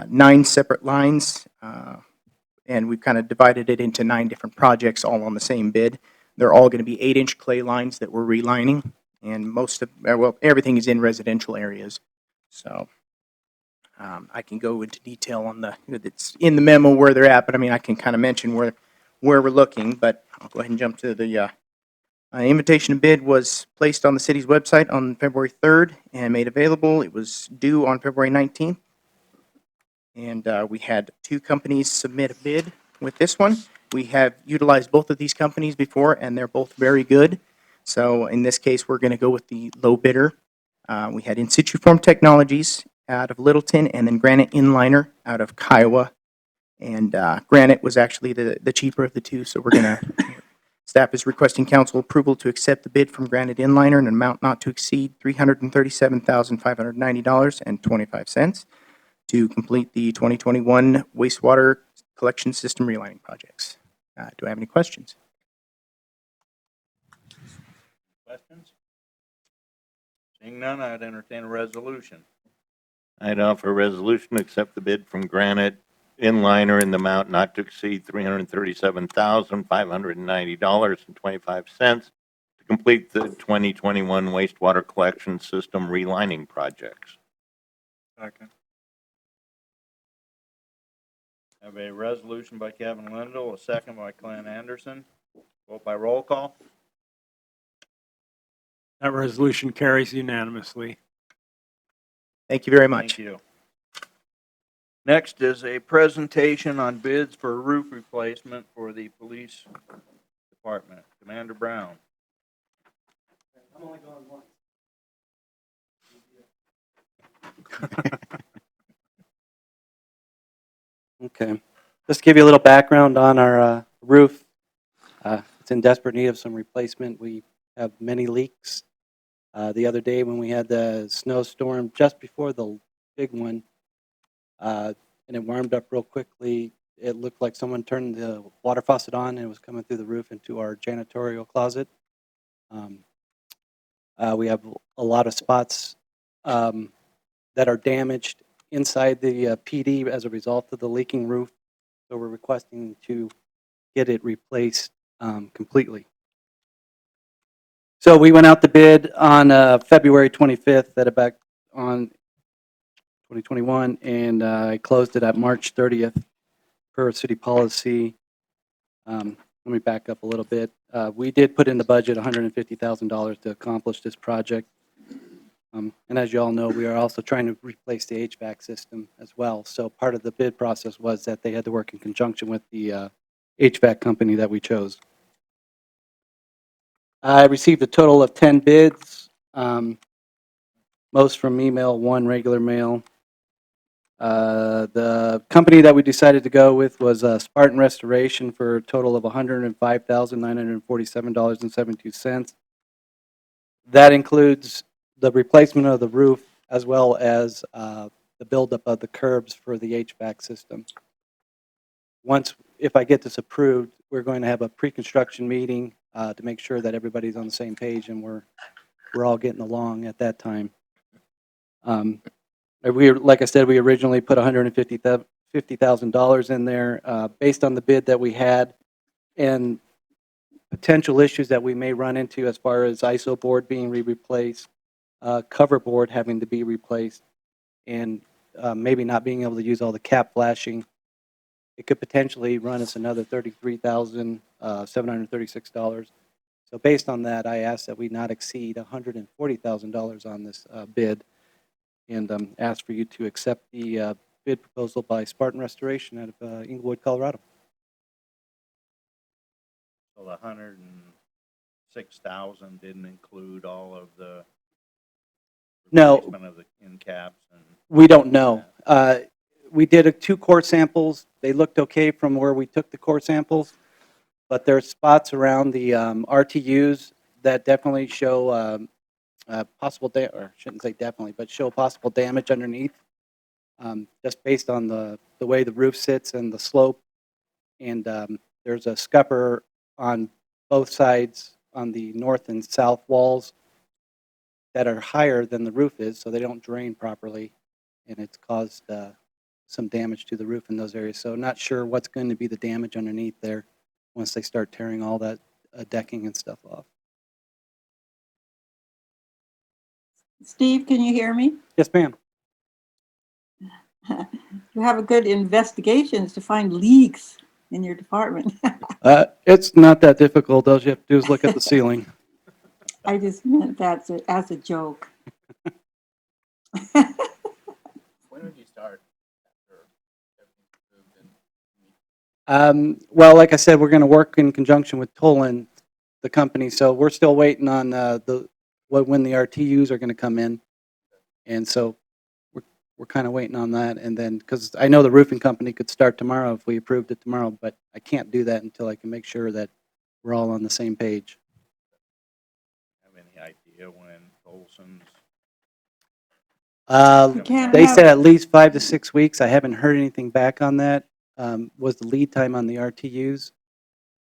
9 separate lines, and we've kind of divided it into 9 different projects all on the same bid. They're all going to be 8-inch clay lines that we're relining, and everything is in residential areas. So I can go into detail on it's in the memo where they're at, but I mean, I can kind of mention where we're looking, but I'll go ahead and jump to the invitation to bid was placed on the city's website on February 3rd and made available. It was due on February 19th. And we had 2 companies submit a bid with this one. We have utilized both of these companies before, and they're both very good. So in this case, we're going to go with the low bidder. We had In Situ Form Technologies out of Littleton, and then Granite Inliner out of Kiowa. And Granite was actually the cheaper of the 2, so we're going to, staff is requesting council approval to accept the bid from Granite Inliner in an amount not to exceed $337,590.25 to complete the 2021 wastewater collection system relining projects. Do I have any questions? Questions? Seeing none, I'd entertain a resolution. I'd offer a resolution to accept the bid from Granite Inliner in the amount not to exceed $337,590.25 to complete the 2021 wastewater collection system relining projects. Second. I have a resolution by Kevin Lindell, a second by Clint Anderson. Vote by roll call. That resolution carries unanimously. Thank you very much. Thank you. Next is a presentation on bids for roof replacement for the police department. Commander Brown. I'm only going once. Okay. Just to give you a little background on our roof. It's in desperate need of some replacement. We have many leaks. The other day when we had the snowstorm just before the big one, and it warmed up real quickly, it looked like someone turned the water faucet on and it was coming through the roof into our janitorial closet. We have a lot of spots that are damaged inside the PD as a result of the leaking roof. So we're requesting to get it replaced completely. So we went out to bid on February 25th at about on 2021, and I closed it at March 30th per city policy. Let me back up a little bit. We did put in the budget $150,000 to accomplish this project. And as you all know, we are also trying to replace the HVAC system as well. So part of the bid process was that they had to work in conjunction with the HVAC company that we chose. I received a total of 10 bids, most from email, one regular mail. The company that we decided to go with was Spartan Restoration for a total of $105,947.72. That includes the replacement of the roof as well as the buildup of the curbs for the HVAC system. If I get this approved, we're going to have a pre-construction meeting to make sure that everybody's on the same page and we're all getting along at that time. Like I said, we originally put $150,000 in there based on the bid that we had and potential issues that we may run into as far as ISO board being replaced, cover board having to be replaced, and maybe not being able to use all the cap flashing. It could potentially run us another $33,736. So based on that, I asked that we not exceed $140,000 on this bid, and ask for you to accept the bid proposal by Spartan Restoration out of Inglewood, Colorado. So the 106,000 didn't include all of the No. replacement of the end caps and. We don't know. We did 2 core samples. They looked okay from where we took the core samples, but there are spots around the RTUs that definitely show possible or shouldn't say definitely, but show possible damage underneath, just based on the way the roof sits and the slope. And there's a scupper on both sides on the north and south walls that are higher than the roof is, so they don't drain properly, and it's caused some damage to the roof in those areas. So not sure what's going to be the damage underneath there once they start tearing all that decking and stuff off. Steve, can you hear me? Yes, ma'am. You have a good investigations to find leaks in your department. It's not that difficult. All you have to do is look at the ceiling. I just meant that as a joke. When would you start? Well, like I said, we're going to work in conjunction with Tolan, the company. So we're still waiting on when the RTUs are going to come in, and so we're kind of waiting on that. And then because I know the roofing company could start tomorrow if we approved it tomorrow, but I can't do that until I can make sure that we're all on the same page. Have any idea when Olson's? They said at least 5 to 6 weeks. I haven't heard anything back on that. Was the lead time on the RTUs?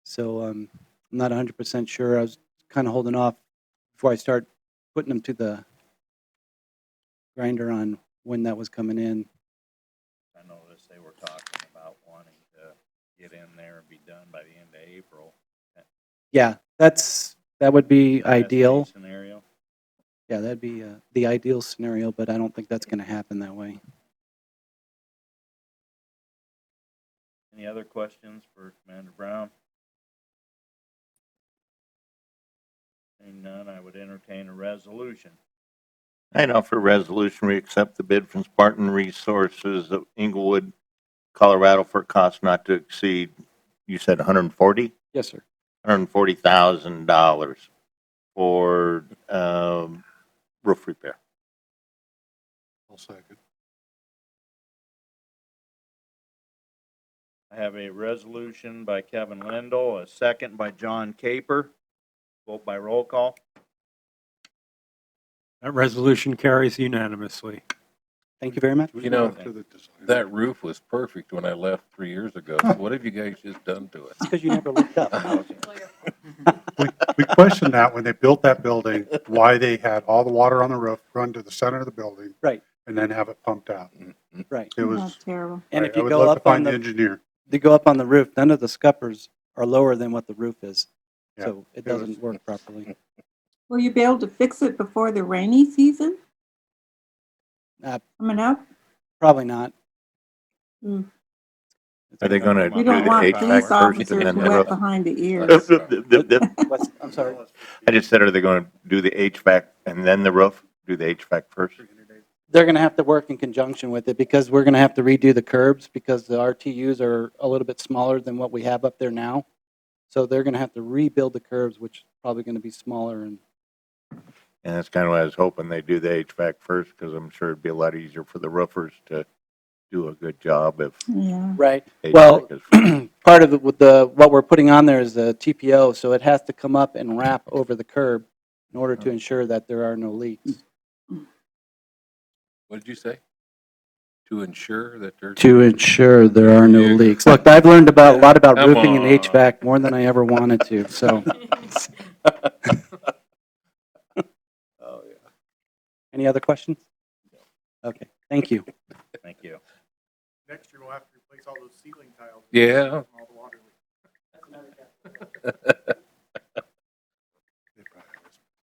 So I'm not 100% sure. I was kind of holding off before I start putting them to the grinder on when that was coming in. I noticed they were talking about wanting to get in there and be done by the end of April. Yeah, that would be Best case ideal. scenario. Yeah, that'd be the ideal scenario, but I don't think that's going to happen that way. Any other questions for Commander Brown? Seeing none, I would entertain a resolution. I offer a resolution, we accept the bid from Spartan Resources of Inglewood, Colorado for a cost not to exceed, you said 140? Yes, sir. $140,000 for roof repair. I'll second. I have a resolution by Kevin Lindell, a second by John Caper. Vote by roll call. That resolution carries unanimously. Thank you very much. You know, that roof was perfect when I left 3 years ago. So what have you guys just done to it? It's because you never looked up. We questioned that when they built that building, why they had all the water on the roof run to the center of the building. Right. And then have it pumped out. Right. It was, That's terrible. And I if I you would go love to up on find the the, engineer. you go up on the roof, none of the scuppers are lower than what the roof is. Yeah, So it it was- doesn't work properly. Will you be able to fix it before the rainy season Uh, coming up? Probably not. Mm. Are they going to We do don't the want HVAC police first and officers then the wet roof? behind the ears. What's, I'm sorry. I just said, are they going to do the HVAC and then the roof? Do the HVAC first? They're going to have to work in conjunction with it because we're going to have to redo the curbs because the RTUs are a little bit smaller than what we have up there now. So they're going to have to rebuild the curbs, which is probably going to be smaller. And And that's kind of what I was hoping they do the HVAC first, because I'm sure it'd be a lot easier for the roofers to do a good job if Yeah. right. HVAC Well, is first. part of it with what we're putting on there is the TPO, so it has to come up and wrap over the curb in order to ensure that there are no leaks. What did you say? To ensure that there's. To ensure there are no Yeah. leaks. Look, I've learned a lot about Come roofing and on. HVAC more than I ever wanted to. So, Oh, yeah. any other questions? Okay, thank you. Thank you. Next year, we'll have to replace all those ceiling tiles. Yeah. All the water leaks.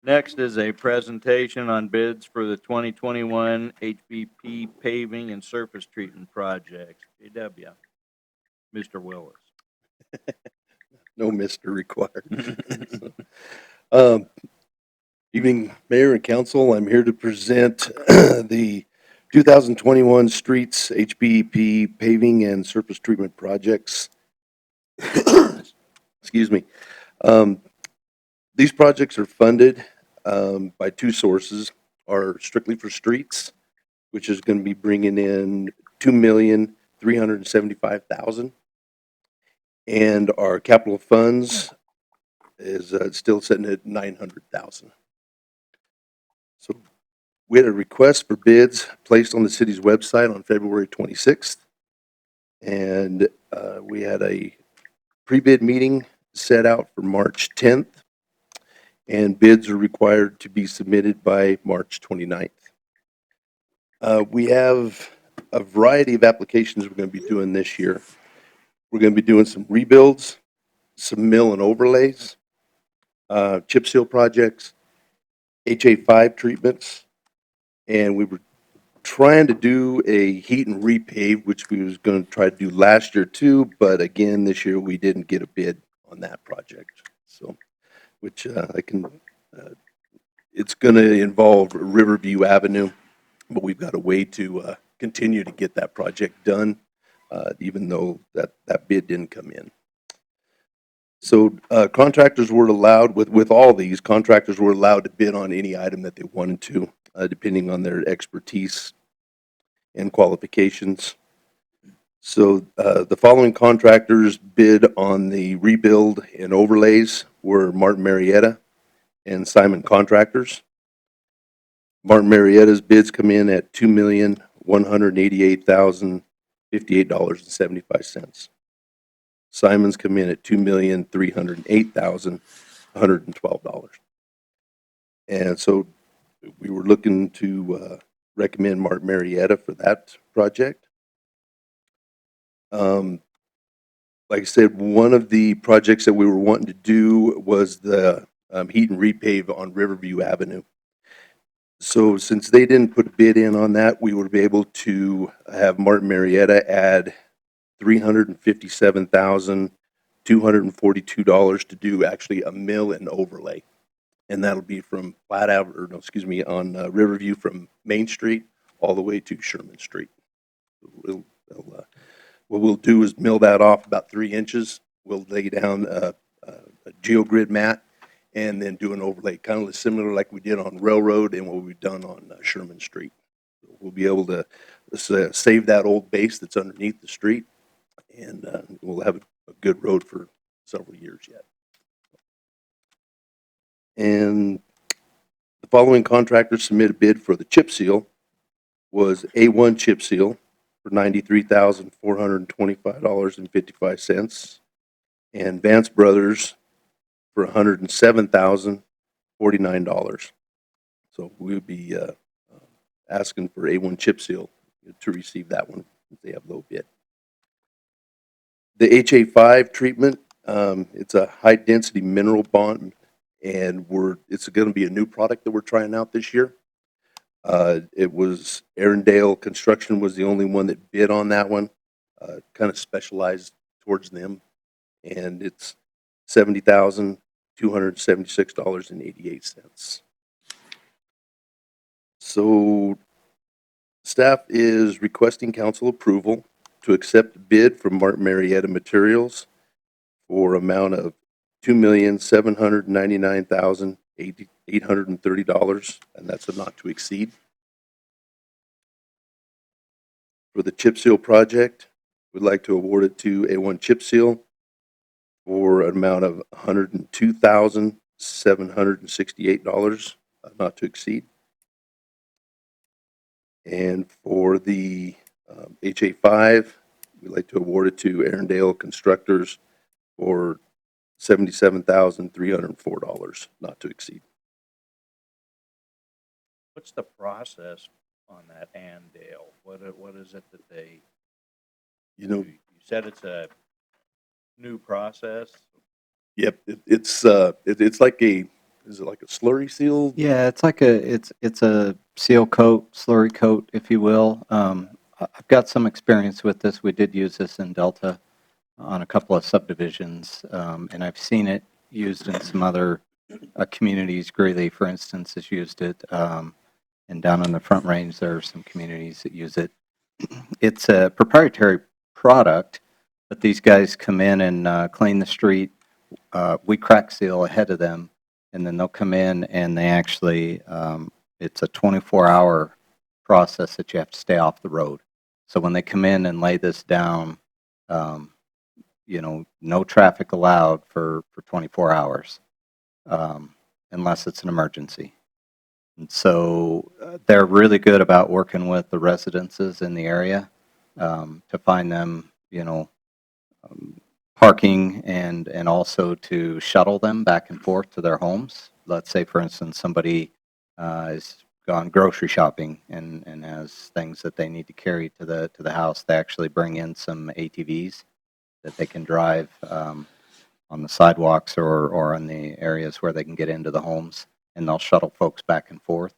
Next is a presentation on bids for the 2021 HBP paving and surface treatment projects. JW, Mr. Willis. No Mr. required. Evening, Mayor and Council. I'm here to present the 2021 Streets HBP paving and surface treatment projects. Excuse me. These projects are funded by two sources. Are strictly for streets, which is going to be bringing in $2,375,000, and our capital funds is still sitting at $900,000. So we had a request for bids placed on the city's website on February 26th, and we had a pre-bid meeting set out for March 10th, and bids are required to be submitted by March 29th. We have a variety of applications we're going to be doing this year. We're going to be doing some rebuilds, some mill and overlays, chip seal projects, HA5 treatments, and we were trying to do a heat and repave, which we was going to try to do last year too, but again, this year we didn't get a bid on that project. So, which it's going to involve Riverview Avenue, but we've got a way to continue to get that project done, even though that bid didn't come in. So contractors were allowed, with all these, contractors were allowed to bid on any item that they wanted to, depending on their expertise and qualifications. So the following contractors bid on the rebuild and overlays were Martin Marietta and Simon Contractors. Martin Marietta's bids come in at $2,188,058.75. Simon's come in at $2,308,112. And so we were looking to recommend Martin Marietta for that project. Like I said, one of the projects that we were wanting to do was the heat and repave on Riverview Avenue. So since they didn't put a bid in on that, we would be able to have Martin Marietta add $357,242 to do actually a mill and overlay. And that'll be from Platte Avenue, or no, excuse me, on Riverview from Main Street all the way to Sherman Street. What we'll do is mill that off about 3 inches. We'll lay down a geogrid mat and then do an overlay, kind of similar like we did on Railroad and what we've done on Sherman Street. We'll be able to save that old base that's underneath the street, and we'll have a good road for several years yet. And the following contractors submit a bid for the chip seal was A1 Chip Seal for $93,425.55, and Vance Brothers for $107,049. So we would be asking for A1 Chip Seal to receive that one if they have low bid. The HA5 treatment, it's a high-density mineral bond, and it's going to be a new product that we're trying out this year. It was Arendale Construction was the only one that bid on that one, kind of specialized towards them, and it's $70,276.88. So staff is requesting council approval to accept a bid from Martin Marietta Materials for amount of $2,799,830, and that's a not to exceed. For the chip seal project, we'd like to award it to A1 Chip Seal for an amount of $102,768, not to exceed. And for the HA5, we'd like to award it to Arendale Constructors for $77,304, not to exceed. What's the process on that Andale? What is it that they, You said it's a new process? Yep, it's like is it like a slurry seal? Yeah, it's like it's a seal coat, slurry coat, if you will. I've got some experience with this. We did use this in Delta on a couple of subdivisions, and I've seen it used in some other communities. Greeley, for instance, has used it, and down on the Front Range, there are some communities that use it. It's a proprietary product, but these guys come in and clean the street. We crack seal ahead of them, and then they'll come in and they actually, it's a 24-hour process that you have to stay off the road. So when they come in and lay this down, no traffic allowed for 24 hours, unless it's an emergency. And so they're really good about working with the residences in the area to find them, parking and also to shuttle them back and forth to their homes. Let's say, for instance, somebody has gone grocery shopping and has things that they need to carry to the house. They actually bring in some ATVs that they can drive on the sidewalks or in the areas where they can get into the homes, and they'll shuttle folks back and forth.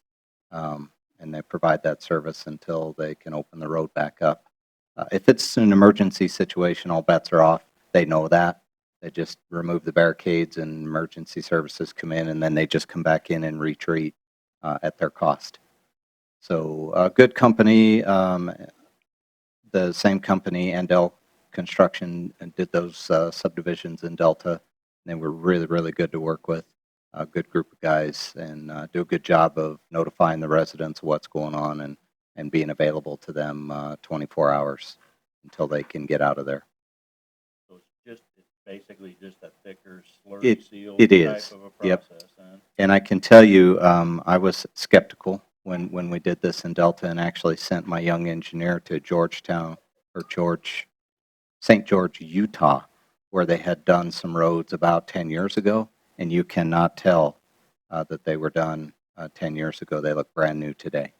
And they provide that service until they can open the road back up. If it's an emergency situation, all bets are off. They know that. They just remove the barricades and emergency services come in, and then they just come back in and retreat at their cost. So a good company, the same company, Andel Construction, did those subdivisions in Delta. They were really, really good to work with. A good group of guys, and do a good job of notifying the residents of what's going on and being available to them 24 hours until they can get out of there. So it's basically just a thicker slurry seal It type is. of a Yep. process, then? And I can tell you, I was skeptical when we did this in Delta and actually sent my young engineer to St. George, Utah, where they had done some roads about 10 years ago, and you cannot tell that they were done 10 years ago. They look brand new today.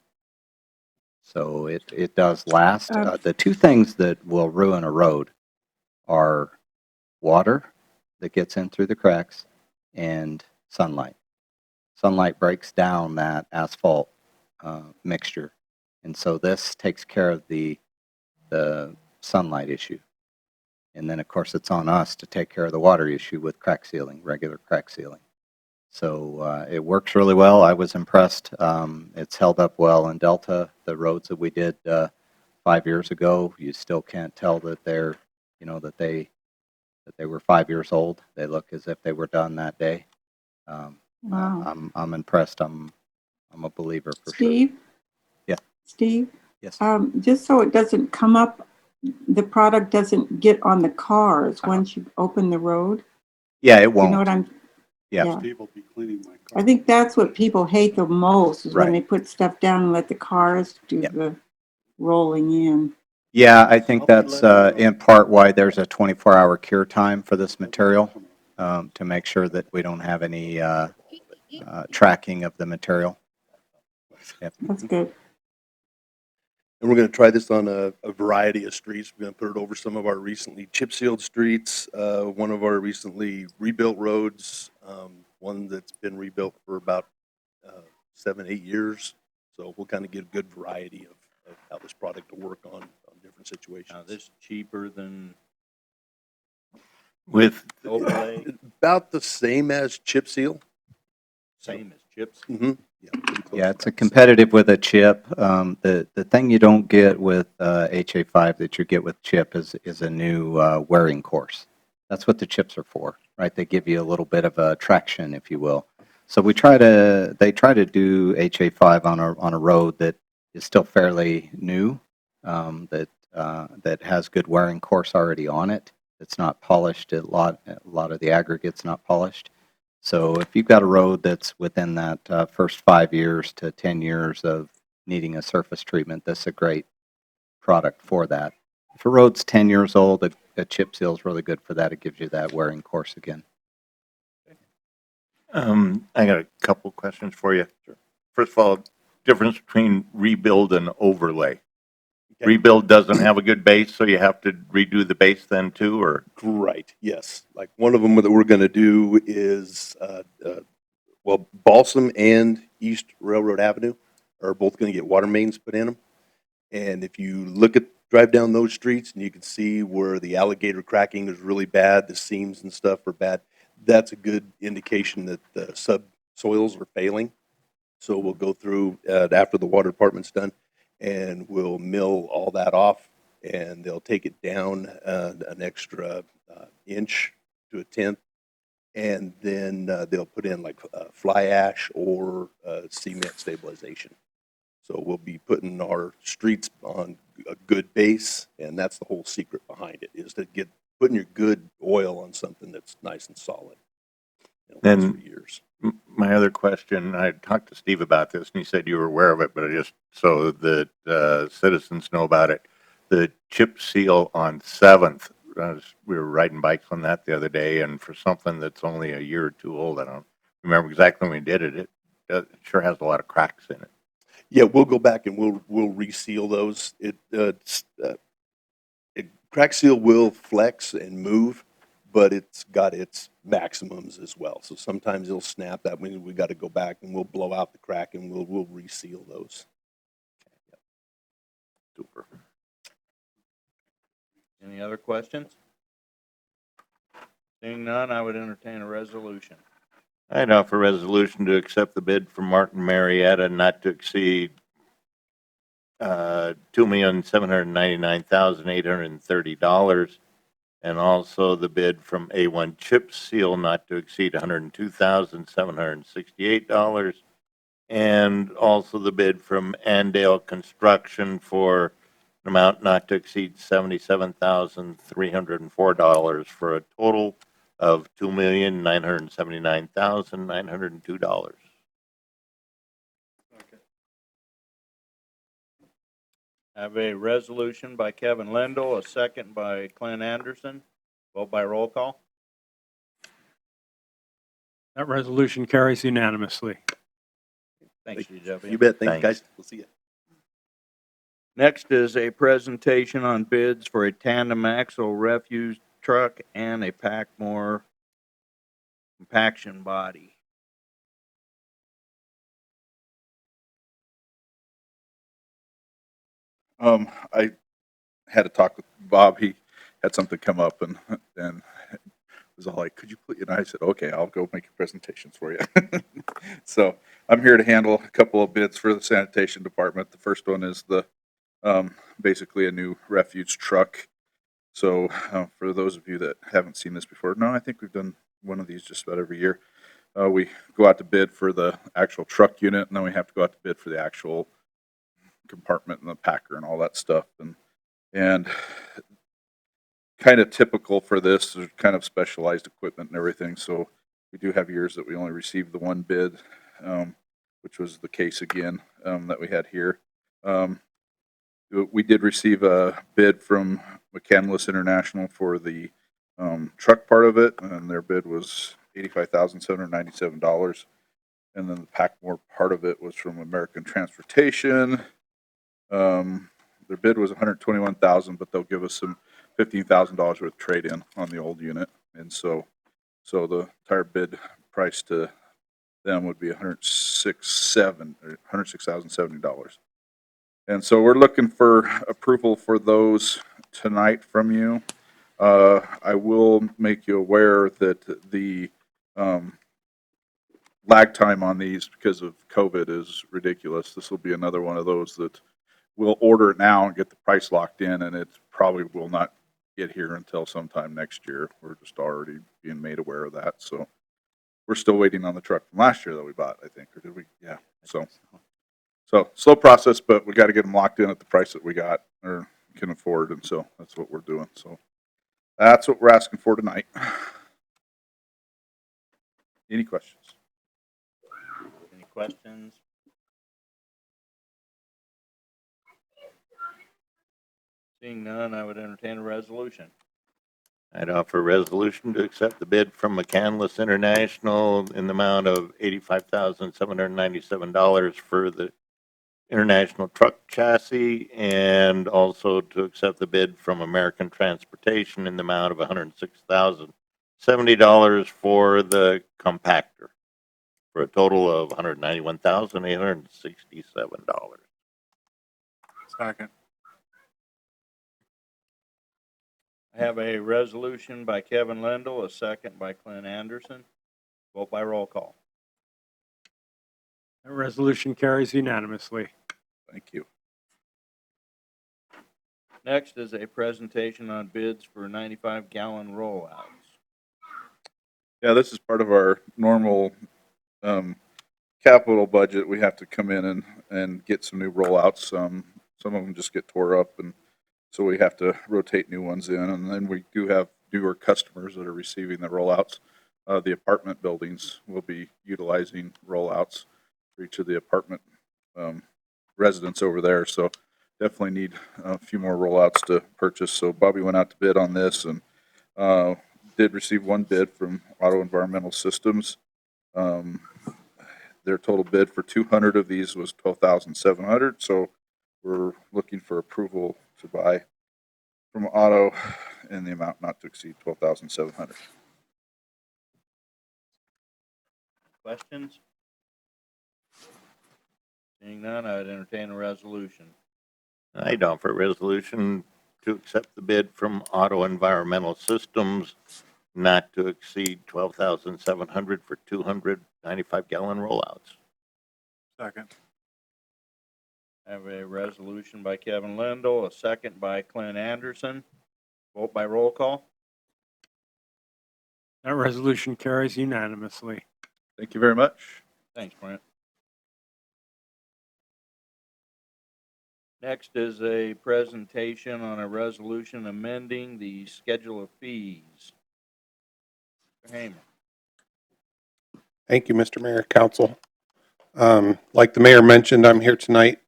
So it does last. The two things that will ruin a road are water that gets in through the cracks and sunlight. Sunlight breaks down that asphalt mixture, and so this takes care of the sunlight issue. And then, of course, it's on us to take care of the water issue with crack sealing, regular crack sealing. So it works really well. I was impressed. It's held up well in Delta. The roads that we did 5 years ago, you still can't tell that they're, that they were 5 years old. They look as if they were done that day. Wow. I'm impressed. I'm a believer for sure. Steve? Yeah. Steve? Yes. Just so it doesn't come up, the product doesn't get on the cars once you open the road? Yeah, it won't. You know what I'm? Yeah. Steve will be cleaning my car. I think that's what people hate the most is when Right. they put stuff down and let the cars do the rolling in. Yeah, I think that's in part why there's a 24-hour cure time for this material, to make sure that we don't have any tracking of the material. Yep. That's good. And we're going to try this on a variety of streets. We're going to put it over some of our recently chip sealed streets, one of our recently rebuilt roads, one that's been rebuilt for about 7, 8 years. So we'll kind of get a good variety of how this product will work on different situations. Now, this cheaper than With, overlay, About the same as chip seal. same as chips. Mm-hmm. Yeah, pretty close. Yeah, it's a competitive with a chip. The thing you don't get with HA5 that you get with chip is a new wearing course. That's what the chips are for, right? They give you a little bit of a traction, if you will. So they try to do HA5 on a road that is still fairly new, that has good wearing course already on it. It's not polished. A lot of the aggregate's not polished. So if you've got a road that's within that first 5 years to 10 years of needing a surface treatment, this is a great product for that. If a road's 10 years old, a chip seal is really good for that. It gives you that wearing course again. I got a couple questions for you. First of all, difference between rebuild and overlay. Okay. Rebuild doesn't have a good base, so you have to redo the base then too, or? Right, yes. Like one of them that we're going to do is, well, Balsam and East Railroad Avenue are both going to get water mains put in them. And if you drive down those streets and you can see where the alligator cracking is really bad, the seams and stuff are bad, that's a good indication that the subsoils are failing. So we'll go through after the water department's done, and we'll mill all that off, and they'll take it down an extra inch to a tenth, and then they'll put in like fly ash or cement stabilization. So we'll be putting our streets on a good base, and that's the whole secret behind it, is to get putting your good oil on something that's nice and solid. Then- For years. My other question, I talked to Steve about this, and he said you were aware of it, but just so that citizens know about it. The chip seal on 7th, we were riding bikes on that the other day, and for something that's only a year or two old, I don't remember exactly when we did it, it sure has a lot of cracks in it. Yeah, we'll go back and we'll reseal those. Crack seal will flex and move, but it's got its maximums as well. So sometimes it'll snap. That means we got to go back and we'll blow out the crack and we'll reseal those. Super. Any other questions? Seeing none, I would entertain a resolution. I'd offer resolution to accept the bid from Martin Marietta not to exceed $2,799,830, and also the bid from A1 Chip Seal not to exceed $102,768, and also the bid from Andale Construction for an amount not to exceed $77,304 for a total of $2,979,902. Have a resolution by Kevin Lendl, a second by Clint Anderson. Vote by roll call. That resolution carries unanimously. Thanks, DW. You bet. Thanks, Thanks. guys. We'll see you. Next is a presentation on bids for a tandem axle refuse truck and a Packmore compaction body. I had a talk with Bob. He had something come up and was all like, could you please? And I said, okay, I'll go make your presentations for you. So I'm here to handle a couple of bids for the sanitation department. The first one is basically a new refuge truck. So for those of you that haven't seen this before, no, I think we've done one of these just about every year. We go out to bid for the actual truck unit, and then we have to go out to bid for the actual compartment and the packer and all that stuff. And kind of typical for this, there's kind of specialized equipment and everything. So we do have years that we only received the one bid, which was the case again that we had here. We did receive a bid from McCandless International for the truck part of it, and their bid was $85,797. And then the Packmore part of it was from American Transportation. their bid was 121,000, but they'll give us some $15,000 worth of trade-in on the old unit. And so the entire bid price to them would be $106,070. And so we're looking for approval for those tonight from you. I will make you aware that the lag time on these because of COVID is ridiculous. This will be another one of those that we'll order it now and get the price locked in, and it probably will not get here until sometime next year. We're just already being made aware of that. So we're still waiting on the truck from last year that we bought, I think, or did we? Yeah. So slow process, but we got to get them locked in at the price that we got or can afford, and so that's what we're doing. So that's what we're asking for tonight. Any questions? Any questions? Seeing none, I would entertain a resolution. I'd offer a resolution to accept the bid from McCandless International in the amount of $85,797 for the International Truck Chassis, and also to accept the bid from American Transportation in the amount of $106,070 for the compactor, for a total of $191,867. Second. I have a resolution by Kevin Lindell, a second by Clint Anderson. Vote by roll call. That resolution carries unanimously. Thank you. Next is a presentation on bids for 95-gallon rollouts. Yeah, this is part of our normal capital budget. We have to come in and get some new rollouts. Some of them just get tore up, and so we have to rotate new ones in. And then we do have newer customers that are receiving the rollouts. The apartment buildings will be utilizing rollouts for each of the apartment residents over there. So definitely need a few more rollouts to purchase. So Bobby went out to bid on this and did receive one bid from Auto Environmental Systems. Their total bid for 200 of these was $12,700. So we're looking for approval to buy from Auto in the amount not to exceed $12,700. Questions? Seeing none, I would entertain a resolution. I'd offer a resolution to accept the bid from Auto Environmental Systems not to exceed $12,700 for 295-gallon rollouts. Second. I have a resolution by Kevin Lindell, a second by Clint Anderson. Vote by roll call. That resolution carries unanimously. Thank you very much. Thanks, Brent. Next is a presentation on a resolution amending the schedule of fees. Mr. Hamer. Thank you, Mr. Mayor, Council. Like the mayor mentioned, I'm here tonight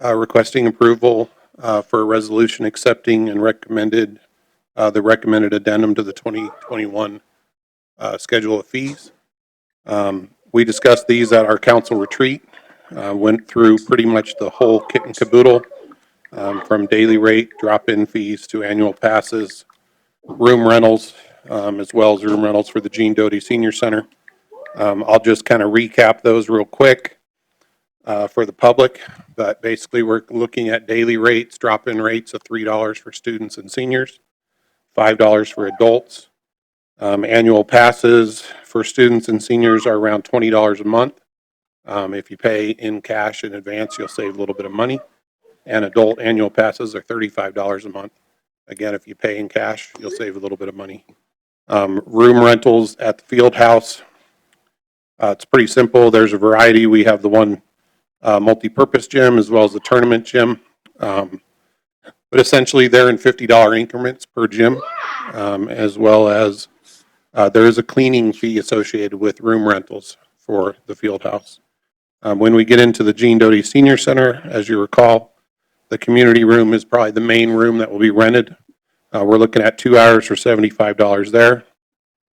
requesting approval for a resolution accepting and the recommended addendum to the 2021 schedule of fees. We discussed these at our council retreat, went through pretty much the whole kit and caboodle, from daily rate, drop-in fees to annual passes, room rentals, as well as room rentals for the Gene Doty Senior Center. I'll just kind of recap those real quick for the public, but basically we're looking at daily rates, drop-in rates of $3 for students and seniors, $5 for adults. Annual passes for students and seniors are around $20 a month. If you pay in cash in advance, you'll save a little bit of money. And adult annual passes are $35 a month. Again, if you pay in cash, you'll save a little bit of money. Room rentals at the field house. It's pretty simple. There's a variety. We have the one multi-purpose gym as well as the tournament gym. But essentially they're in $50 increments per gym, as well as there is a cleaning fee associated with room rentals for the field house. When we get into the Gene Doty Senior Center, as you recall, the community room is probably the main room that will be rented. We're looking at 2 hours for $75 there,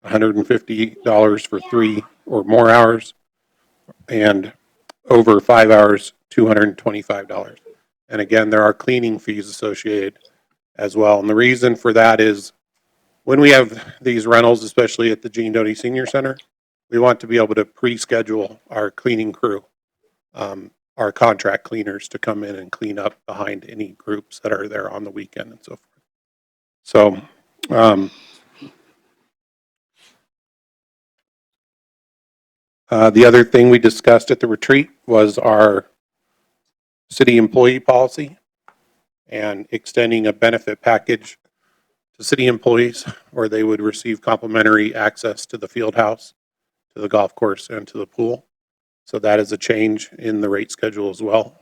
$150 for 3 or more hours, and over 5 hours, $225. And again, there are cleaning fees associated as well. And the reason for that is when we have these rentals, especially at the Gene Doty Senior Center, we want to be able to pre-schedule our cleaning crew, our contract cleaners to come in and clean up behind any groups that are there on the weekend and so forth. So, the other thing we discussed at the retreat was our city employee policy and extending a benefit package to city employees where they would receive complimentary access to the field house, to the golf course, and to the pool. So that is a change in the rate schedule as well.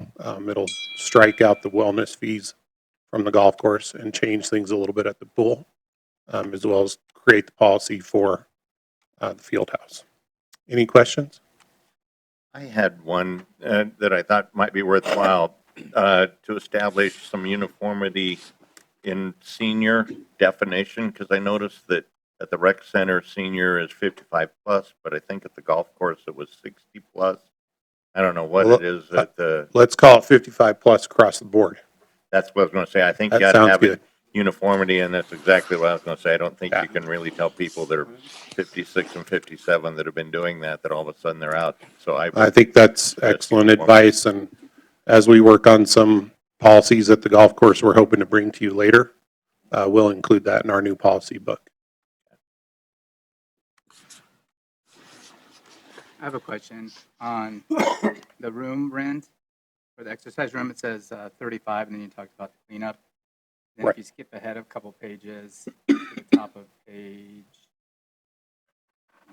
It'll strike out the wellness fees from the golf course and change things a little bit at the pool, as well as create the policy for the field house. Any questions? I had one that I thought might be worthwhile to establish some uniformity in senior definition, because I noticed that at the rec center, senior is 55 plus, but I think at the golf course it was 60 plus. I don't know what Well, it is at the, Let's call it 55 plus across the board. that's what I was going to say. I think you That got to sounds have good. uniformity, and that's exactly what I was going to say. I don't think Yeah. you can really tell people that are 56 and 57 that have been doing that all of a sudden they're out. So I think that's excellent advice, and as we work on some policies at the golf course we're hoping to bring to you later, we'll include that in our new policy book. I have a question on the room rent. For the exercise room, it says 35, and then you talked about the cleanup. Then Right. if you skip ahead a couple pages to the top of page,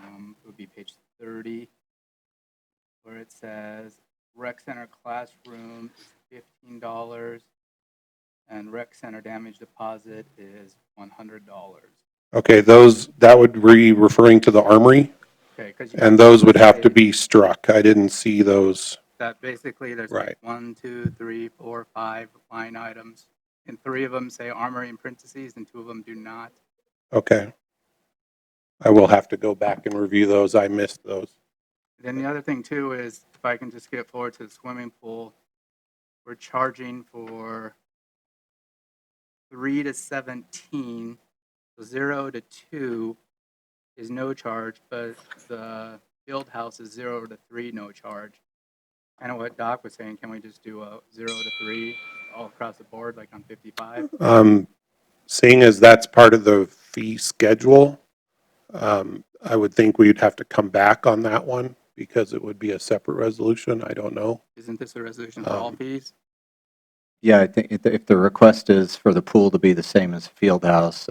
it would be page 30, where it says rec center classroom is $15, and rec center damage deposit is $100. Okay, that would be referring to the armory, Okay, because and those would have to be struck. I didn't see those. that basically there's Right. like 1, 2, 3, 4, 5 line items, and 3 of them say armory in parentheses, and 2 of them do not. Okay. I will have to go back and review those. I missed those. Then the other thing too is, if I can just skip forward to the swimming pool, we're charging for 3 to 17, so 0 to 2 is no charge, but the field house is 0 to 3, no charge. I know what Doc was saying, can we just do a 0 to 3 all across the board, like on 55? Seeing as that's part of the fee schedule, I would think we'd have to come back on that one because it would be a separate resolution. I don't know. Isn't this a resolution for all fees? Yeah, I think if the request is for the pool to be the same as field house,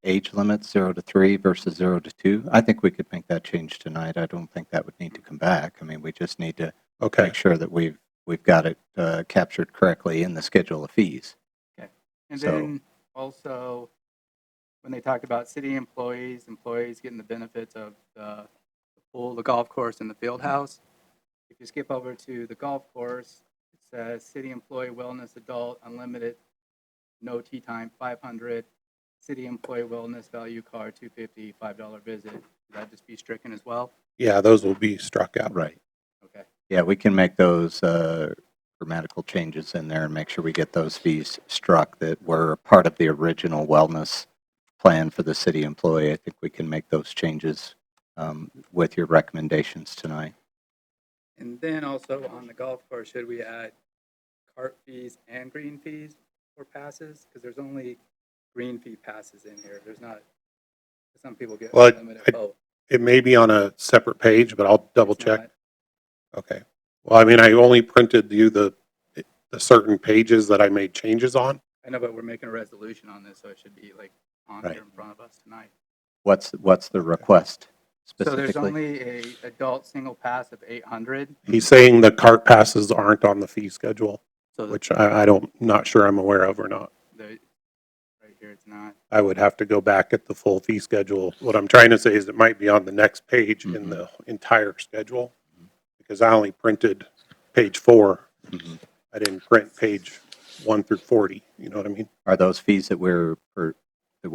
age limit 0 to 3 versus 0 to 2, I think we could make that change tonight. I don't think that would need to come back. I mean, we just need to make sure that we've got it captured correctly in the schedule of fees. Okay. And So- then also, when they talked about city employees getting the benefits of the pool, the golf course, and the field house, if you skip over to the golf course, it says city employee wellness adult unlimited, no tea time, 500. City employee wellness value card, 250, $5 visit. Should that just be stricken as well? Yeah, those will be struck out. Right. Okay. Yeah, we can make those grammatical changes in there and make sure we get those fees struck that were part of the original wellness plan for the city employee. I think we can make those changes with your recommendations tonight. And then also on the golf course, should we add cart fees and green fees for passes? Because there's only green fee passes in here. There's not, some people get Well, unlimited both. it may be on a separate page, but I'll double It's check. not. Okay. Well, I mean, I only printed you the certain pages that I made changes on. I know, but we're making a resolution on this, so it should be like on Right. here in front of us tonight. What's the request So specifically? there's only a adult single pass of 800. He's saying the cart passes aren't on the fee schedule, So which I don't, not sure I'm aware of or not. right here, it's not. I would have to go back at the full fee schedule. What I'm trying to say is it might be on the next page in the entire schedule, because I only printed page 4. I didn't print page 1 through 40. You know what I mean? Are those fees that we're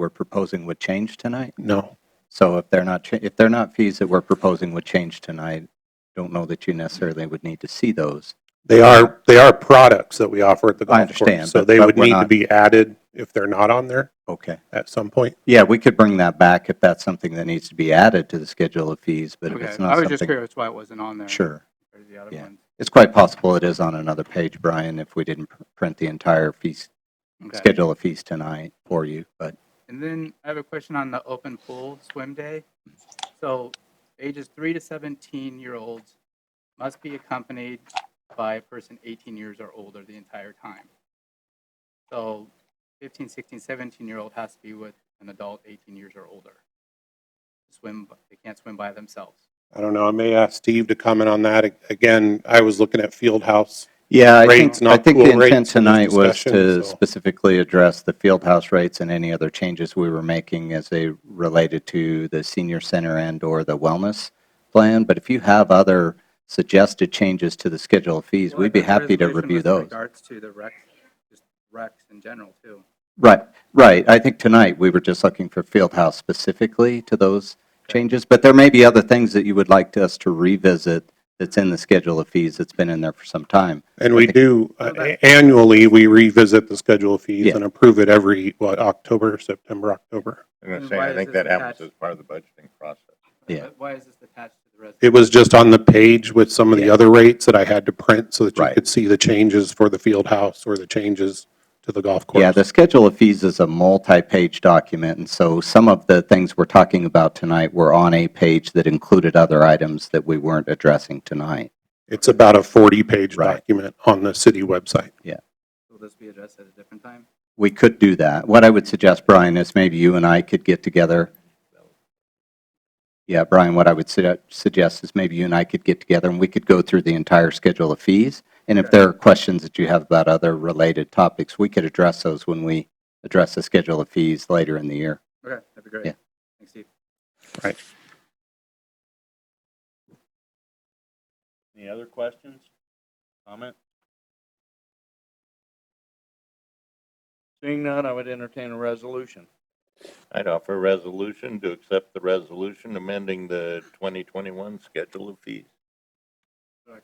proposing would change tonight? No. So if they're not fees that we're proposing would change tonight, don't know that you necessarily would need to see those. They are products that we offer at the I golf understand, course, so but- they but would we're need to not- be added if they're not on there Okay. at some point. Yeah, we could bring that back if that's something that needs to be added to the schedule of fees, but if Okay, it's not I was just something, curious why it wasn't on there. sure. Compared to the other Yeah. ones. It's quite possible it is on another page, Brian, if we didn't print the entire fees, Okay. schedule of fees tonight for you, but And then I have a question on the open pool swim day. So ages 3 to 17-year-olds must be accompanied by a person 18 years or older the entire time. So 15, 16, 17-year-old has to be with an adult 18 years or older. They can't swim by themselves. I don't know, I may ask Steve to comment on that. Again, I was looking at field house yeah, rates, I not think pool the intent rates in this tonight was discussion, to so. specifically address the field house rates and any other changes we were making as they related to the senior center and/or the wellness plan. But if you have other suggested changes to the schedule of fees, Well, I we'd be thought the happy to resolution review was in those. regards to the recs, just recs in general too. Right, right. I think tonight we were just looking for field house specifically to those changes, but there may be other things that you would like us to revisit that's in the schedule of fees that's been in there for some time. And we do, annually, we revisit the schedule of fees Yeah. and approve it every, October, September, October. I'm going to And say, why I is think this that happens attached? as part of the budgeting process. Yeah. But why is this attached to the resolution? It was just on the page with some of the Yeah. other rates that I had to print so that you Right. could see the changes for the field house or the changes to the golf course. Yeah, the schedule of fees is a multi-page document, and so some of the things we're talking about tonight were on a page that included other items that we weren't addressing tonight. It's about a 40-page Right. document on the city website. Will this be addressed at a different time? We could do that. What I would suggest, Brian, is maybe you and I could get together. Yeah, Brian, what I would suggest is maybe you and I could get together and we could go through the entire schedule of fees. And if Okay. there are questions that you have about other related topics, we could address those when we address the schedule of fees later in the year. Okay, that'd be great. Yeah. Thanks, Steve. Right. Any other questions? Comment? Seeing none, I would entertain a resolution. I'd offer a resolution to accept the resolution amending the 2021 schedule of fees. I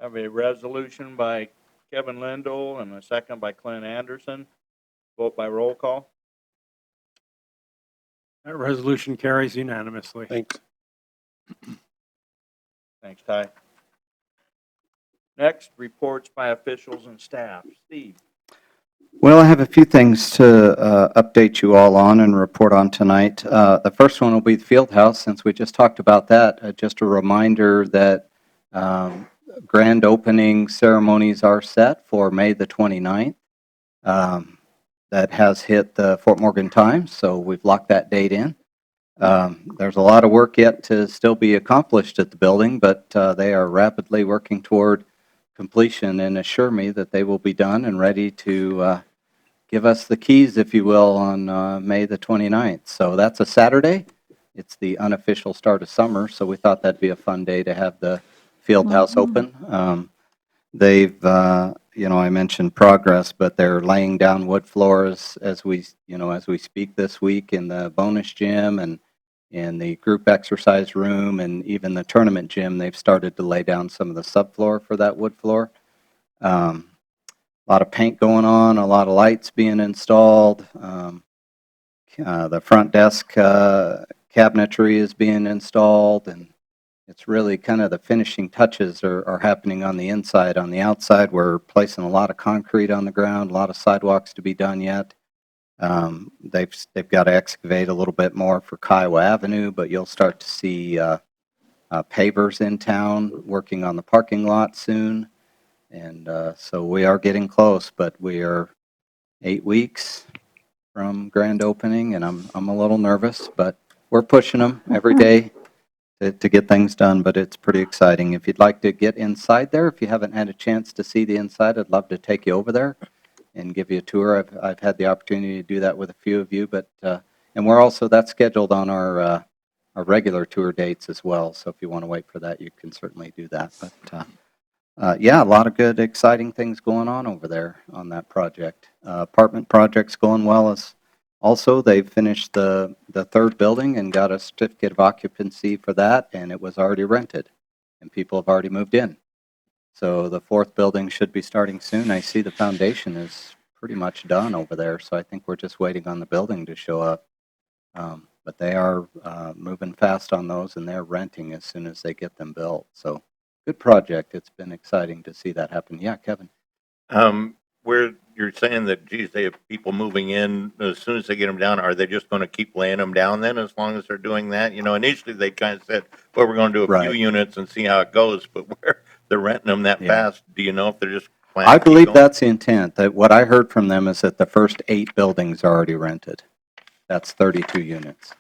have a resolution by Kevin Lindell and a second by Clint Anderson. Vote by roll call. That resolution carries unanimously. Thanks. Thanks, Ty. Next, reports by officials and staff. Steve. Well, I have a few things to update you all on and report on tonight. The first one will be the field house, since we just talked about that. Just a reminder that grand opening ceremonies are set for May the 29th. That has hit the Fort Morgan Times, so we've locked that date in. There's a lot of work yet to still be accomplished at the building, but they are rapidly working toward completion and assure me that they will be done and ready to give us the keys, if you will, on May the 29th. So that's a Saturday. It's the unofficial start of summer, so we thought that'd be a fun day to have the field house open. They've, I mentioned progress, but they're laying down wood floors as we speak this week in the bonus gym and in the group exercise room and even the tournament gym. They've started to lay down some of the subfloor for that wood floor. A lot of paint going on, a lot of lights being installed. The front desk cabinetry is being installed, and it's really kind of the finishing touches are happening on the inside. On the outside, we're placing a lot of concrete on the ground, a lot of sidewalks to be done yet. They've got to excavate a little bit more for Kiowa Avenue, but you'll start to see pavers in town working on the parking lot soon. And so we are getting close, but we are 8 weeks from grand opening, and I'm a little nervous, but we're pushing them every day to get things done, but it's pretty exciting. If you'd like to get inside there, if you haven't had a chance to see the inside, I'd love to take you over there and give you a tour. I've had the opportunity to do that with a few of you, but and we're also, that's scheduled on our regular tour dates as well, so if you want to wait for that, you can certainly do that. But yeah, a lot of good, exciting things going on over there on that project. Apartment project's going well. As also, they've finished the third building and got a certificate of occupancy for that, and it was already rented. and people have already moved in. So the fourth building should be starting soon. I see the foundation is pretty much done over there, so I think we're just waiting on the building to show up. But they are moving fast on those, and they're renting as soon as they get them built. So good project. It's been exciting to see that happen. Yeah, Kevin. Where you're saying that, geez, they have people moving in as soon as they get them down, are they just going to keep laying them down then as long as they're doing that? You know, initially they kind of said, well, we're going to do a few Right. units and see how it goes, but where they're renting them that Yeah. fast, do you know if they're just planning I to keep believe going? that's the intent. That what I heard from them is that the first 8 buildings are already rented. That's 32 units.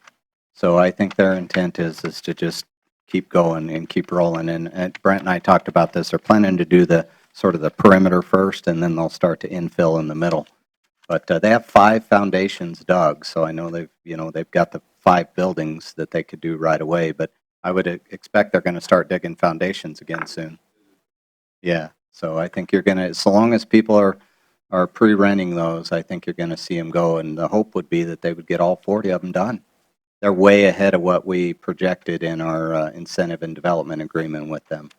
So I think their intent is to just keep going and keep rolling. And Brent and I talked about this. They're planning to do the sort of the perimeter first, and then they'll start to infill in the middle. But they have 5 foundations dug, so I know they've got the 5 buildings that they could do right away. But I would expect they're going to start digging foundations again soon. Yeah. So I think you're going to, so long as people are pre-renting those, I think you're going to see them go. And the hope would be that they would get all 40 of them done. They're way ahead of what we projected in our incentive and development agreement with them.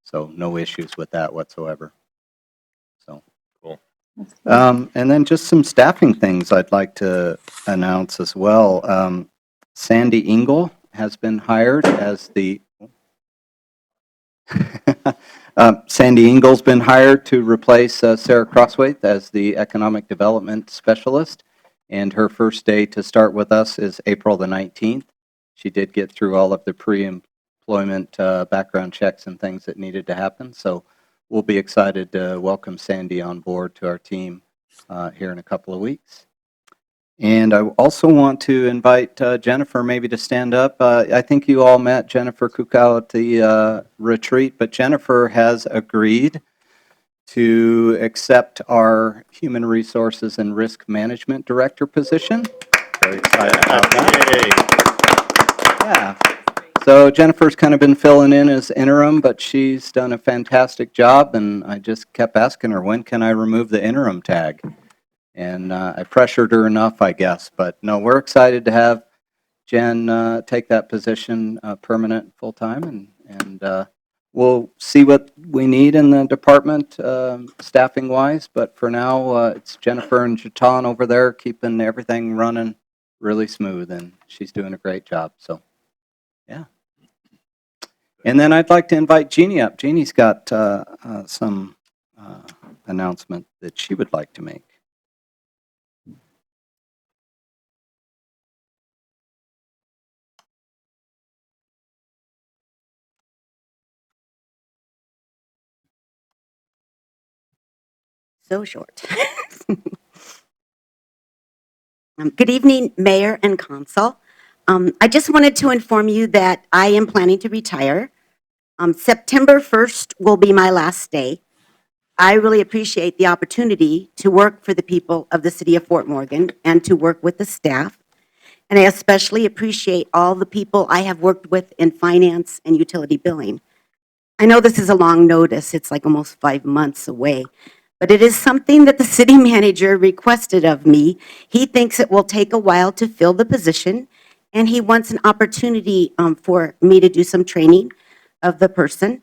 So no issues with that whatsoever. So Cool. and then just some staffing things I'd like to announce as well. Sandy Engel has been hired as the Sandy Engel's been hired to replace Sarah Crosswaith as the Economic Development Specialist, and her first day to start with us is April the 19th. She did get through all of the pre-employment background checks and things that needed to happen, so we'll be excited to welcome Sandy on board to our team here in a couple of weeks. And I also want to invite Jennifer maybe to stand up. I think you all met Jennifer Kukau at the retreat, but Jennifer has agreed to accept our Human Resources and Risk Management Director position. Very excited about that. Yeah. So Jennifer's kind of been filling in as interim, but she's done a fantastic job, and I just kept asking her, when can I remove the interim tag? And I pressured her enough, I guess. But no, we're excited to have Jen take that position permanent, full-time, and we'll see what we need in the department staffing-wise. But for now, it's Jennifer and Jatan over there keeping everything running really smooth, and she's doing a great job. So, yeah. And then I'd like to invite Jeannie up. Jeannie's got some announcement that she would like to make. So short. Good evening, Mayor and Council. I just wanted to inform you that I am planning to retire. September 1st will be my last day. I really appreciate the opportunity to work for the people of the city of Fort Morgan and to work with the staff. And I especially appreciate all the people I have worked with in finance and utility billing. I know this is a long notice, it's like almost 5 months away, but it is something that the city manager requested of me. He thinks it will take a while to fill the position, and he wants an opportunity for me to do some training of the person.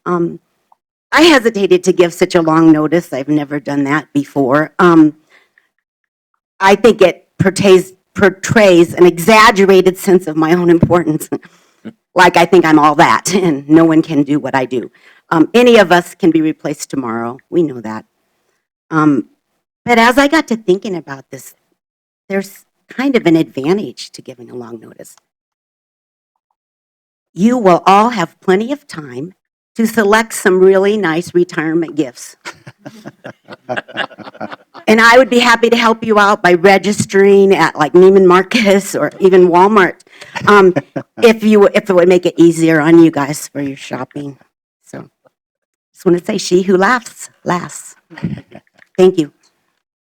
I hesitated to give such a long notice. I've never done that before. I think it portrays an exaggerated sense of my own importance. Like I think I'm all that, and no one can do what I do. Any of us can be replaced tomorrow. We know that. But as I got to thinking about this, there's kind of an advantage to giving a long notice. You will all have plenty of time to select some really nice retirement gifts. And I would be happy to help you out by registering at like Neiman Marcus or even Walmart, if it would make it easier on you guys for your shopping. So just want to say, she who laughs, laughs. Thank you.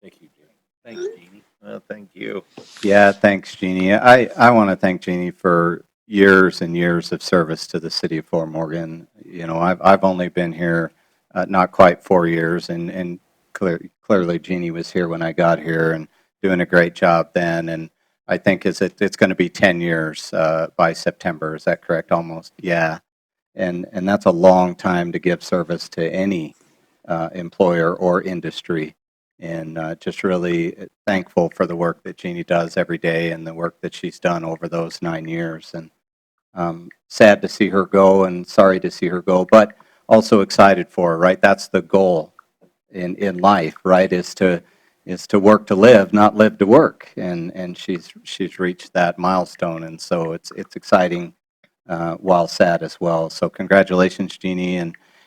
Thank you, Jeannie. Thanks, Jeannie. Well, thank you. Yeah, thanks, Jeannie. I want to thank Jeannie for years and years of service to the city of Fort Morgan. You know, I've only been here not quite 4 years, and clearly Jeannie was here when I got here and doing a great job then. And I think it's going to be 10 years by September. Is that correct? Almost. Yeah. And that's a long time to give service to any employer or industry. And just really thankful for the work that Jeannie does every day and the work that she's done over those 9 years. And sad to see her go and sorry to see her go, but also excited for her, right? That's the goal in life, right? Is to work to live, not live to work. And she's reached that milestone. And so it's exciting while sad as well. So congratulations, Jeannie.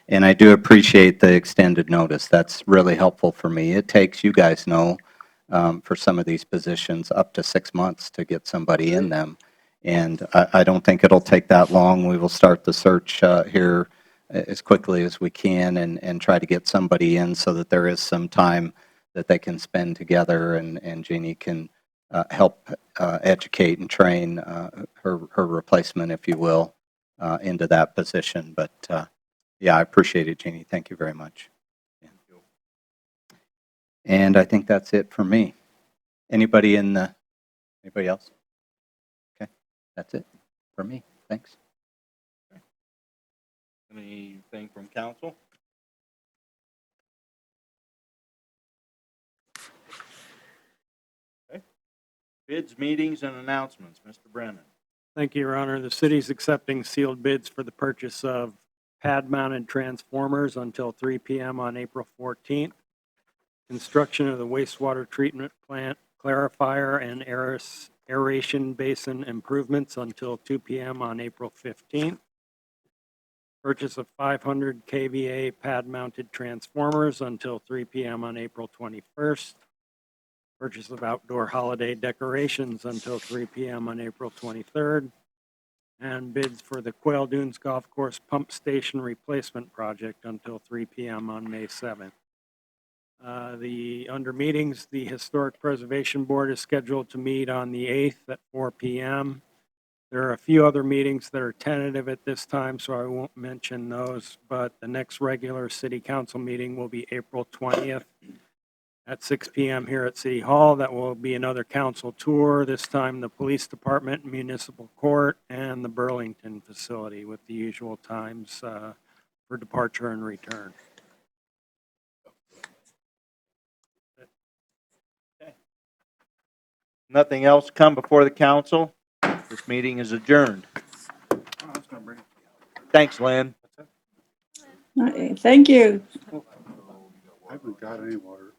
And I do appreciate the extended notice. That's really helpful for me. It takes, you guys know, for some of these positions up to 6 months to get somebody in them. And I don't think it'll take that long. We will start the search here as quickly as we can and try to get somebody in so that there is some time that they can spend together and Jeannie can help educate and train her replacement, if you will, into that position. But yeah, I appreciate it, Jeannie. Thank you very much. Yeah. And I think that's it for me. Anybody else? Okay, that's it for me. Thanks. Anything from council? Okay. Bids, meetings, and announcements. Mr. Brennan. Thank you, Your Honor. The city's accepting sealed bids for the purchase of pad-mounted transformers until 3 p.m. on April 14th. Construction of the wastewater treatment plant clarifier and aeration basin improvements until 2 p.m. on April 15th. Purchase of 500 kVA pad-mounted transformers until 3 p.m. on April 21st. Purchase of outdoor holiday decorations until 3 p.m. on April 23rd. And bids for the Quail Dunes Golf Course Pump Station Replacement Project until 3 p.m. on May 7th. Under meetings, the Historic Preservation Board is scheduled to meet on the 8th at 4 p.m. There are a few other meetings that are tentative at this time, so I won't mention those, but the next regular city council meeting will be April 20th at 6 p.m. here at City Hall. That will be another council tour, this time the police department, municipal court, and the Burlington facility with the usual times for departure and return. Nothing else come before the council. This meeting is adjourned. Thanks, Lynn. Thank you. I haven't got any water.